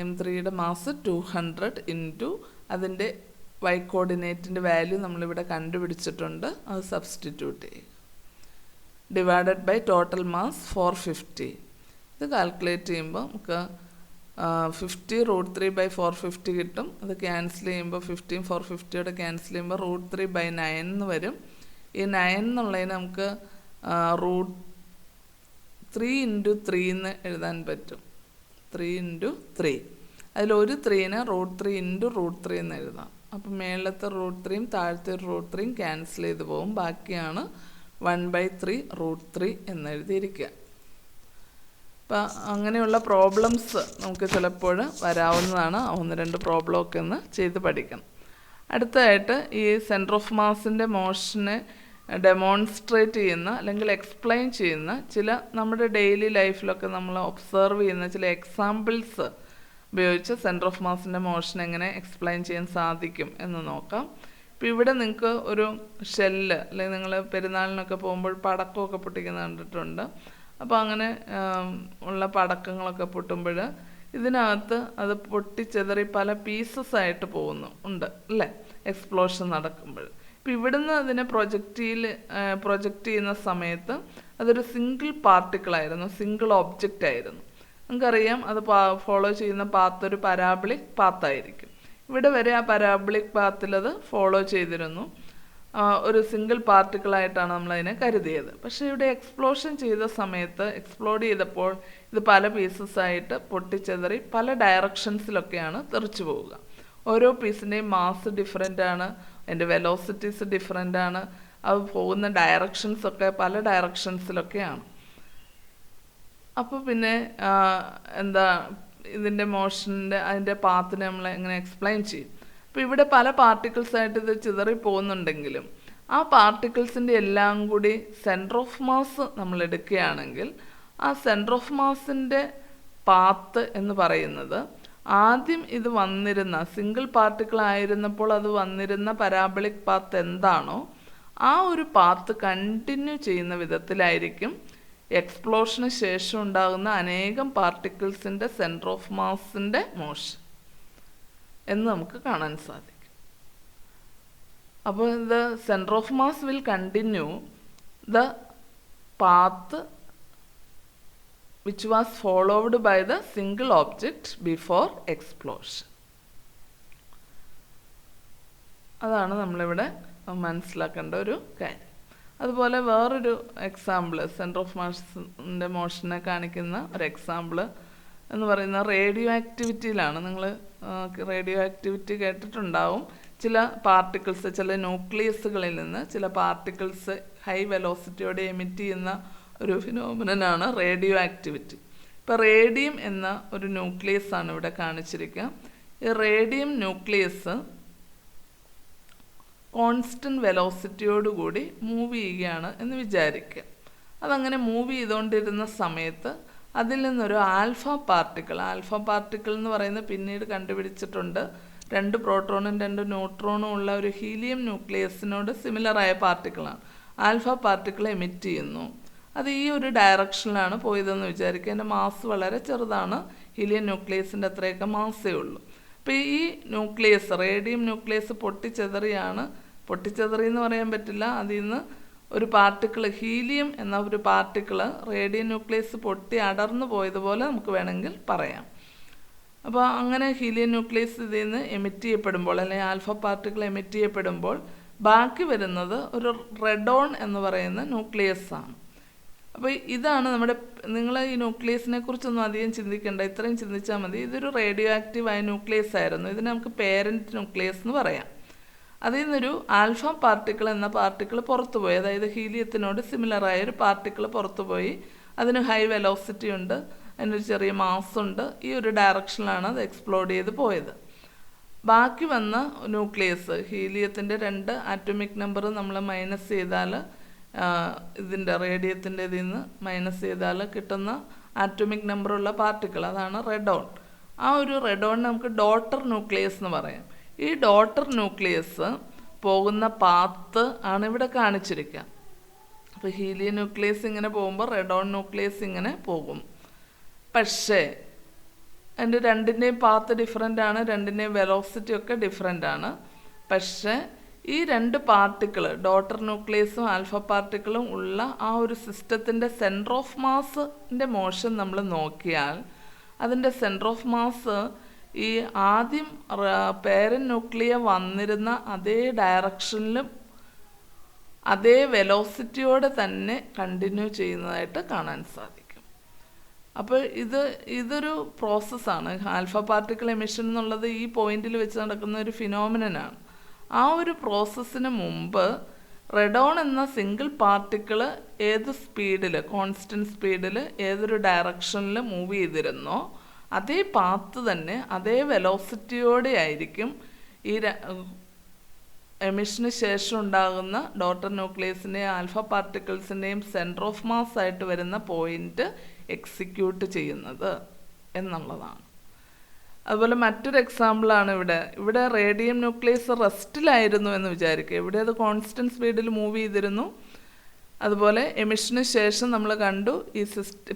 m3യുടെ മാസ് 200 ഇൻറ്റു അതിൻ്റെ വൈ കോർഡിനേറ്റിൻ്റെ വാല്യൂ നമ്മളിവിടെ കണ്ടുപിടിച്ചിട്ടുണ്ട്. അത് സബ്സ്റ്റിറ്റ്യൂട്ട് ചെയ്യുക. Divided by total mass 450. ഇത് കാൽക്കുലേറ്റ് ചെയ്യുമ്പോൾ നമുക്ക് 50 √3/450 കിട്ടും. അത് ക്യാൻസൽ ചെയ്യുമ്പോൾ 15 450യോടെ ക്യാൻസൽ ചെയ്യുമ്പോൾ √3/9 എന്ന് വരും. ഈ 9 എന്നുള്ളതിന് നമുക്ക് √3 × 3 എന്ന് എഴുതാൻ പറ്റും. 3 × 3. അതിലൊരു 3നെ √3 × √3 എന്ന് എഴുതാം. അപ്പം മേളത്തെ √3യും താഴത്തെ √3യും ക്യാൻസൽ ചെയ്ത് പോകും. ബാക്കിയാണ് 1/3 √3 എന്ന് എഴുതിയിരിക്കുക. അപ്പം അങ്ങനെയുള്ള പ്രോബ്ലംസ് നമുക്ക് ചിലപ്പോൾ വരാവുന്നതാണ്. 1-2 പ്രോബ്ലമൊക്കെ ഒന്ന് ചെയ്ത് പഠിക്കണം. അടുത്തതായിട്ട് ഈ സെൻറ്റർ ഓഫ് മാസിൻ്റെ മോഷനെ ഡെമോൺസ്ട്രേറ്റ് ചെയ്യുന്ന അല്ലെങ്കിൽ എക്സ്പ്ലെയിൻ ചെയ്യുന്ന ചില നമ്മുടെ ഡെയിലി ലൈഫിലൊക്കെ നമ്മൾ ഒബ്സർവ് ചെയ്യുന്ന ചില എക്സാമ്പിൾസ് ഉപയോഗിച്ച് സെൻറ്റർ ഓഫ് മാസിൻ്റെ മോഷൻ എങ്ങനെ എക്സ്പ്ലെയിൻ ചെയ്യാൻ സാധിക്കും എന്ന് നോക്കാം. ഇപ്പോൾ ഇവിടെ നിങ്ങൾക്ക് ഒരു ഷെല്ല് അല്ലെങ്കിൽ നിങ്ങൾ പെരുന്നാളിനൊക്കെ പോകുമ്പോൾ പടക്കമൊക്കെ പൊട്ടിക്കുന്നത് കണ്ടിട്ടുണ്ട്. അപ്പോൾ അങ്ങനെ ഉള്ള പടക്കങ്ങളൊക്കെ പൊട്ടുമ്പോൾ ഇതിനകത്ത് അത് പൊട്ടിച്ചെതറി പല പീസസ് ആയിട്ട് ഉണ്ട് അല്ലേ, എക്സ്പ്ലോഷൻ നടക്കുമ്പോൾ. ഇപ്പോൾ ഇവിടുന്ന് അതിനെ പ്രൊജക്റ്റ് ചെയ്യുന്ന സമയത്ത് അതൊരു സിംഗിൾ പാർട്ടിക്കിളായിരുന്നു, സിംഗിൾ ഒബ്ജക്റ്റ് ആയിരുന്നു. നമുക്കറിയാം അത് ഫോളോ ചെയ്യുന്ന പാത്ത് ഒരു പരാബിളിക് പാത്തായിരിക്കും. ഇവിടെ വരെ ആ പരാബിളിക് പാത്തിൽ അത് ഫോളോ ചെയ്തിരുന്നു. ഒരു സിംഗിൾ പാർട്ടിക്കിളായിട്ടാണ് നമ്മളതിനെ കരുതിയത്. പക്ഷേ ഇവിടെ എക്സ്പ്ലോഷൻ ചെയ്ത സമയത്ത് എക്സ്പ്ലോഡ് ചെയ്തപ്പോൾ ഇത് പല പീസസായിട്ട് പൊട്ടിച്ചെതറി പല ഡയറക്ഷൻസിലൊക്കെയാണ് തെറിച്ചു പോവുക. ഓരോ പീസിൻ്റെയും മാസ് ഡിഫറെൻ്റ് ആണ്, അതിൻ്റെ വെലോസിറ്റീസ് ഡിഫറെൻ്റ് ആണ്, അത് പോകുന്ന ഡയറക്ഷൻസൊക്കെ പല ഡയറക്ഷൻസിലൊക്കെയാണ്. അപ്പോൾ പിന്നെ ഇതിൻ്റെ മോഷൻ്റെ അതിൻ്റെ പാത്തിനെ നമ്മൾ എങ്ങനെ എക്സ്പ്ലെയിൻ ചെയ്യും? അപ്പോൾ ഇവിടെ പല പാർട്ടിക്കിൾസായിട്ട് ഇത് ചിതറി പോകുന്നുണ്ടെങ്കിലും ആ പാർട്ടിക്കിൾസിൻ്റെ എല്ലാം കൂടി സെൻറ്റർ ഓഫ് മാസ് നമ്മൾ എടുക്കുകയാണെങ്കിൽ ആ സെൻറ്റർ ഓഫ് മാസിൻ്റെ പാത്ത് എന്ന് പറയുന്നത് ആദ്യം ഇത് വന്നിരുന്ന സിംഗിൾ പാർട്ടിക്കിൾ ആയിരുന്നപ്പോൾ അത് വന്നിരുന്ന പരാബിളിക് പാത്ത് എന്താണോ ആ ഒരു പാത്ത് കണ്ടിന്യൂ ചെയ്യുന്ന വിധത്തിലായിരിക്കും എക്സ്പ്ലോഷന് ശേഷം ഉണ്ടാകുന്ന അനേകം പാർട്ടിക്കിൾസിൻ്റെ സെൻറ്റർ ഓഫ് മാസിൻ്റെ മോഷൻ എന്ന് നമുക്ക് കാണാൻ സാധിക്കും. അപ്പോൾ the centre of mass will continue the path which was followed by the single object before explosion. അതാണ് നമ്മളിവിടെ മനസ്സിലാക്കേണ്ട ഒരു കാര്യം. അതുപോലെ വേറൊരു എക്സാമ്പിൾ, സെൻറ്റർ ഓഫ് മാസിൻ്റെ മോഷനെ കാണിക്കുന്ന ഒരു എക്സാമ്പിൾ എന്ന് പറയുന്ന റേഡിയോ ആക്ടിവിറ്റിയിലാണ്. നിങ്ങൾ റേഡിയോ ആക്ടിവിറ്റി കേട്ടിട്ടുണ്ടാവും. ചില പാർട്ടിക്കിൾസ്, ചില ന്യൂക്ലിയസുകളിൽ നിന്ന് ചില പാർട്ടിക്കിൾസ് ഹൈ വെലോസിറ്റിയോടെ എമിറ്റ് ചെയ്യുന്ന ഒരു ഫിനോമിനനാണ് റേഡിയോ ആക്ടിവിറ്റി. ഇപ്പോൾ റേഡിയം എന്ന ഒരു ന്യൂക്ലിയസ് ആണ് ഇവിടെ കാണിച്ചിരിക്കുക. ഈ റേഡിയം ന്യൂക്ലിയസ് കോൺസ്റ്റൻറ്റ് വെലോസിറ്റിയോടുകൂടി മൂവ് ചെയ്യുകയാണ് എന്ന് വിചാരിക്കുക. അതങ്ങനെ മൂവ് ചെയ്തുകൊണ്ടിരുന്ന സമയത്ത് അതിൽ നിന്നൊരു ആൽഫ പാർട്ടിക്കിൾ എന്ന് പറയുന്നത് പിന്നീട് കണ്ടുപിടിച്ചിട്ടുണ്ട്. 2 പ്രോട്ടോണും 2 ന്യൂട്രോണും ഉള്ള ഒരു ഹീലിയം ന്യൂക്ലിയസിനോട് സിമിലറായ പാർട്ടിക്കിളാണ്. ആൽഫ പാർട്ടിക്കിൾ എമിറ്റ് ചെയ്യുന്നു. അത് ഈ ഒരു ഡയറക്ഷനിലാണ് പോയതെന്ന് വിചാരിക്കുക. അതിൻ്റെ മാസ് വളരെ ചെറുതാണ്, ഹീലിയം ന്യൂക്ലിയസിൻ്റെ അത്രയൊക്കെ മാസേ ഉള്ളൂ. അപ്പോൾ ഈ ന്യൂക്ലിയസ്, റേഡിയം ന്യൂക്ലിയസ് പൊട്ടിച്ചെതറി എന്ന് പറയാൻ പറ്റില്ല, അതിൽ നിന്ന് ഒരു പാർട്ടിക്കിൾ, ഹീലിയം എന്ന ഒരു പാർട്ടിക്കിൾ റേഡിയം ന്യൂക്ലിയസ് പൊട്ടി അടർന്നു പോയതുപോലെ നമുക്ക് വേണമെങ്കിൽ പറയാം. അപ്പോൾ അങ്ങനെ ഹീലിയം ന്യൂക്ലിയസ് ഇതിൽ നിന്ന് എമിറ്റ് ചെയ്യപ്പെടുമ്പോൾ, അല്ലെങ്കിൽ ആൽഫ പാർട്ടിക്കിൾ എമിറ്റ് ചെയ്യപ്പെടുമ്പോൾ ബാക്കി വരുന്നത് ഒരു റെഡോൺ എന്ന് പറയുന്ന ന്യൂക്ലിയസ് ആണ്. അപ്പോൾ ഇതാണ് നമ്മുടെ, നിങ്ങൾ ഈ ന്യൂക്ലിയസിനെ കുറിച്ചൊന്നും അധികം ചിന്തിക്കേണ്ട, ഇത്രയും ചിന്തിച്ചാൽ മതി. ഇതൊരു റേഡിയോ ആക്റ്റീവായ ന്യൂക്ലിയസ് ആയിരുന്നു. ഇതിനെ നമുക്ക് പേരൻറ്റ് ന്യൂക്ലിയസ് എന്ന് പറയാം. അതിൽ നിന്നൊരു ആൽഫ പാർട്ടിക്കിൾ എന്ന പാർട്ടിക്കിൾ പുറത്തുപോയി, അതായത് ഹീലിയത്തിനോട് സിമിലറായ ഒരു പാർട്ടിക്കിൾ പുറത്തുപോയി. അതിന് ഹൈ വെലോസിറ്റി ഉണ്ട്, അതിനൊരു ചെറിയ മാസുണ്ട്. ഈ ഒരു ഡയറക്ഷനിലാണ് അത് എക്സ്പ്ലോഡ് ചെയ്ത് പോയത്. ബാക്കി വന്ന ന്യൂക്ലിയസ്, ഹീലിയത്തിൻ്റെ 2 ആറ്റോമിക് നമ്പർ നമ്മൾ മൈനസ് ചെയ്താൽ, ഇതിൻ്റെ റേഡിയത്തിൻ്റെ ഇതിൽ നിന്ന് മൈനസ് ചെയ്താൽ കിട്ടുന്ന ആറ്റോമിക് നമ്പറുള്ള പാർട്ടിക്കിൾ, അതാണ് റെഡോൺ. ആ ഒരു റെഡോണിനെ നമുക്ക് ഡോട്ടർ ന്യൂക്ലിയസ് എന്ന് പറയാം. ഈ ഡോട്ടർ ന്യൂക്ലിയസ് പോകുന്ന പാത്ത് ആണ് ഇവിടെ കാണിച്ചിരിക്കുക. അപ്പോൾ ഹീലിയം ന്യൂക്ലിയസ് ഇങ്ങനെ പോകുമ്പോൾ റെഡോൺ ന്യൂക്ലിയസ് ഇങ്ങനെ പോകും. പക്ഷേ അതിൻ്റെ രണ്ടിൻ്റെയും പാത്ത് ഡിഫറെൻ്റ് ആണ്, രണ്ടിൻ്റെയും വെലോസിറ്റി ഒക്കെ ഡിഫറെൻ്റ് ആണ്. പക്ഷേ ഈ 2 പാർട്ടിക്കിൾ, ഡോട്ടർ ന്യൂക്ലിയസും ആൽഫ പാർട്ടിക്കിളും ഉള്ള ആ ഒരു സിസ്റ്റത്തിൻ്റെ സെൻറ്റർ ഓഫ് മാസിൻ്റെ മോഷൻ നമ്മൾ നോക്കിയാൽ, അതിൻ്റെ സെൻറ്റർ ഓഫ് മാസ് ഈ ആദ്യം പേരൻ ന്യൂക്ലിയ വന്നിരുന്ന അതേ ഡയറക്ഷനിലും അതേ വെലോസിറ്റിയോടെ തന്നെ കണ്ടിന്യൂ ചെയ്യുന്നതായിട്ട് കാണാൻ സാധിക്കും. അപ്പോൾ ഇതൊരു പ്രോസസ്സാണ്. ആൽഫ പാർട്ടിക്കിൾ എമിഷൻ എന്നുള്ളത് ഈ പോയിന്റിൽ വെച്ച് നടക്കുന്ന ഒരു ഫിനോമിനനാണ്. ആ ഒരു പ്രോസസ്സിന് മുമ്പ് റെഡോൺ എന്ന സിംഗിൾ പാർട്ടിക്കിൾ ഏത് സ്പീഡിൽ, കോൺസ്റ്റൻറ്റ് സ്പീഡിൽ ഏതൊരു ഡയറക്ഷനിൽ മൂവ് ചെയ്തിരുന്നോ അതേ പാത്ത് തന്നെ അതേ വെലോസിറ്റിയോടെ ആയിരിക്കും ഈ എമിഷന് ശേഷം ഉണ്ടാകുന്ന ഡോട്ടർ ന്യൂക്ലിയസിൻ്റെയും ആൽഫ പാർട്ടിക്കിൾസിൻ്റെയും സെൻറ്റർ ഓഫ് മാസ് ആയിട്ട് വരുന്ന പോയിന്റ് എക്സിക്യൂട്ട് ചെയ്യുന്നത് എന്നുള്ളതാണ്. അതുപോലെ മറ്റൊരു എക്സാമ്പിളാണ് ഇവിടെ റേഡിയം ന്യൂക്ലിയസ് റെസ്റ്റിലായിരുന്നു എന്ന് വിചാരിക്കുക. ഇവിടെ അത് കോൺസ്റ്റൻറ്റ് സ്പീഡിൽ മൂവ് ചെയ്തിരുന്നു. അതുപോലെ എമിഷന് ശേഷം നമ്മൾ കണ്ടു ഈ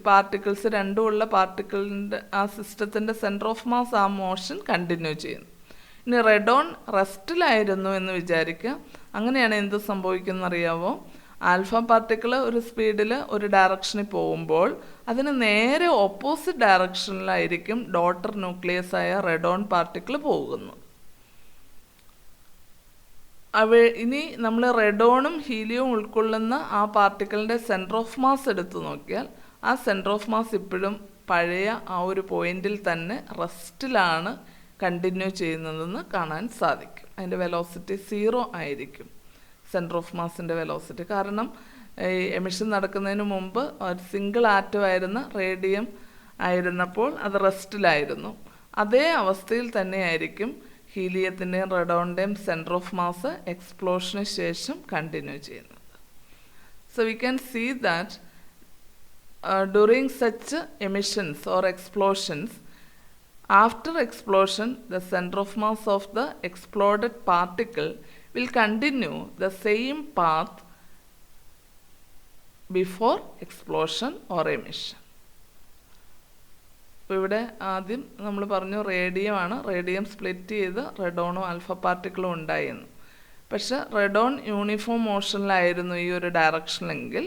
പാർട്ടിക്കിൾസ് രണ്ടും ഉള്ള പാർട്ടിക്കിളിൻ്റെ ആ സിസ്റ്റത്തിൻ്റെ സെൻറ്റർ ഓഫ് മാസ് ആ മോഷൻ കണ്ടിന്യൂ ചെയ്യുന്നു. ഇനി റെഡോൺ റെസ്റ്റിലായിരുന്നു എന്ന് വിചാരിക്കുക. അങ്ങനെയാണ് എന്ത് സംഭവിക്കുന്നറിയാവോ? ആൽഫ പാർട്ടിക്കിൾ ഒരു സ്പീഡിൽ ഒരു ഡയറക്ഷനിൽ പോകുമ്പോൾ അതിന് നേരെ ഓപ്പോസിറ്റ് ഡയറക്ഷനിലായിരിക്കും ഡോട്ടർ ന്യൂക്ലിയസ് ആയ റെഡോൺ പാർട്ടിക്കിൾ പോകുന്നത്. ഇനി നമ്മൾ റെഡോണും ഹീലിയവും ഉൾക്കൊള്ളുന്ന ആ പാർട്ടിക്കിളിൻ്റെ സെൻറ്റർ ഓഫ് മാസ് എടുത്തു നോക്കിയാൽ ആ സെൻറ്റർ ഓഫ് മാസ് ഇപ്പോഴും പഴയ ആ ഒരു പോയിന്റിൽ തന്നെ റെസ്റ്റിലാണ് കണ്ടിന്യൂ ചെയ്യുന്നതെന്ന് കാണാൻ സാധിക്കും. അതിൻ്റെ വെലോസിറ്റി 0 ആയിരിക്കും, സെൻറ്റർ ഓഫ് മാസിൻ്റെ വെലോസിറ്റി. കാരണം ഈ എമിഷൻ നടക്കുന്നതിന് മുമ്പ് ഒരു സിംഗിൾ ആറ്റമായിരുന്ന റേഡിയം ആയിരുന്നപ്പോൾ അത് റെസ്റ്റിലായിരുന്നു. അതേ അവസ്ഥയിൽ തന്നെയായിരിക്കും ഹീലിയത്തിൻ്റെയും റെഡോണിൻ്റെയും സെൻറ്റർ ഓഫ് മാസ് എക്സ്പ്ലോഷന് ശേഷം കണ്ടിന്യൂ ചെയ്യുന്നത്. So we can see that during such emissions or explosions, after explosion the center of mass of the exploded particle will continue the same path before explosion or emission. അപ്പോൾ ഇവിടെ ആദ്യം നമ്മൾ പറഞ്ഞു റേഡിയമാണ്, radium split ചെയ്ത് റെഡോണും alpha പാർട്ടിക്കിളും ഉണ്ടായിരുന്നു. പക്ഷെ റെഡോൺ uniform മോഷനിലായിരുന്നു ഈ ഒരു ഡയറക്ഷനിലെങ്കിൽ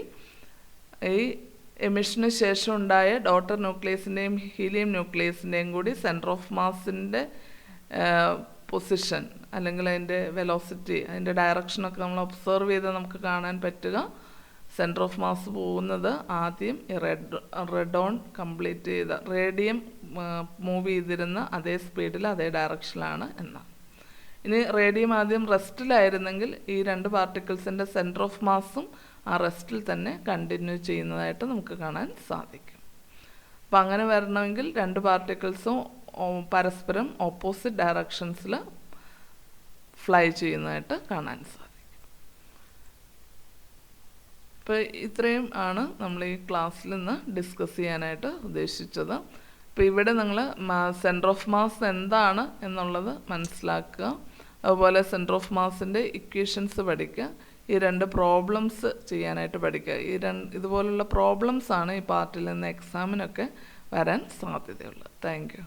ഈ എമിഷന് ശേഷം ഉണ്ടായ ഡോട്ടർ ന്യൂക്ലിയസിൻ്റെയും ഹീലിയം ന്യൂക്ലിയസിൻ്റെയും കൂടി സെൻറ്റർ ഓഫ് മാസിൻ്റെ പൊസിഷൻ അല്ലെങ്കിൽ അതിൻ്റെ വെലോസിറ്റി, അതിൻ്റെ ഡയറക്ഷനൊക്കെ നമ്മൾ ഒബ്സർവ് ചെയ്താൽ നമുക്ക് കാണാൻ പറ്റുക സെൻറ്റർ ഓഫ് മാസ് പോകുന്നത് ആദ്യം ഈ റെഡോൺ കംപ്ലീറ്റ് ചെയ്ത റേഡിയം മൂവ് ചെയ്തിരുന്ന അതേ സ്പീഡിൽ അതേ ഡയറക്ഷനിലാണ് എന്നാണ്. ഇനി റേഡിയം ആദ്യം റെസ്റ്റിലായിരുന്നെങ്കിൽ ഈ രണ്ട് പാർട്ടിക്കിൾസിൻ്റെ സെൻറ്റർ ഓഫ് മാസും ആ റെസ്റ്റിൽ തന്നെ കണ്ടിന്യൂ ചെയ്യുന്നതായിട്ട് നമുക്ക് കാണാൻ സാധിക്കും. അപ്പം അങ്ങനെ വരണമെങ്കിൽ രണ്ട് പാർട്ടിക്കിൾസും പരസ്പരം ഓപ്പോസിറ്റ് ഡയറക്ഷൻസിൽ ഫ്ലൈ ചെയ്യുന്നതായിട്ട് കാണാൻ സാധിക്കും. അപ്പോൾ ഇത്രയും ആണ് നമ്മൾ ഈ ക്ലാസ്സിൽ നിന്ന് ഡിസ്കസ് ചെയ്യാനായിട്ട് ഉദ്ദേശിച്ചത്. അപ്പോൾ ഇവിടെ നിങ്ങൾ സെൻറ്റർ ഓഫ് മാസ് എന്താണ് എന്നുള്ളത് മനസ്സിലാക്കുക, അതുപോലെ സെൻറ്റർ ഓഫ് മാസിൻ്റെ ഇക്വേഷൻസ് പഠിക്കുക, ഈ രണ്ട് പ്രോബ്ലംസ് ചെയ്യാനായിട്ട് പഠിക്കുക. ഇതുപോലുള്ള പ്രോബ്ലംസാണ് ഈ പാർട്ടിൽ നിന്ന് എക്സാമിനൊക്കെ വരാൻ സാധ്യതയുള്ളത്. Thank you.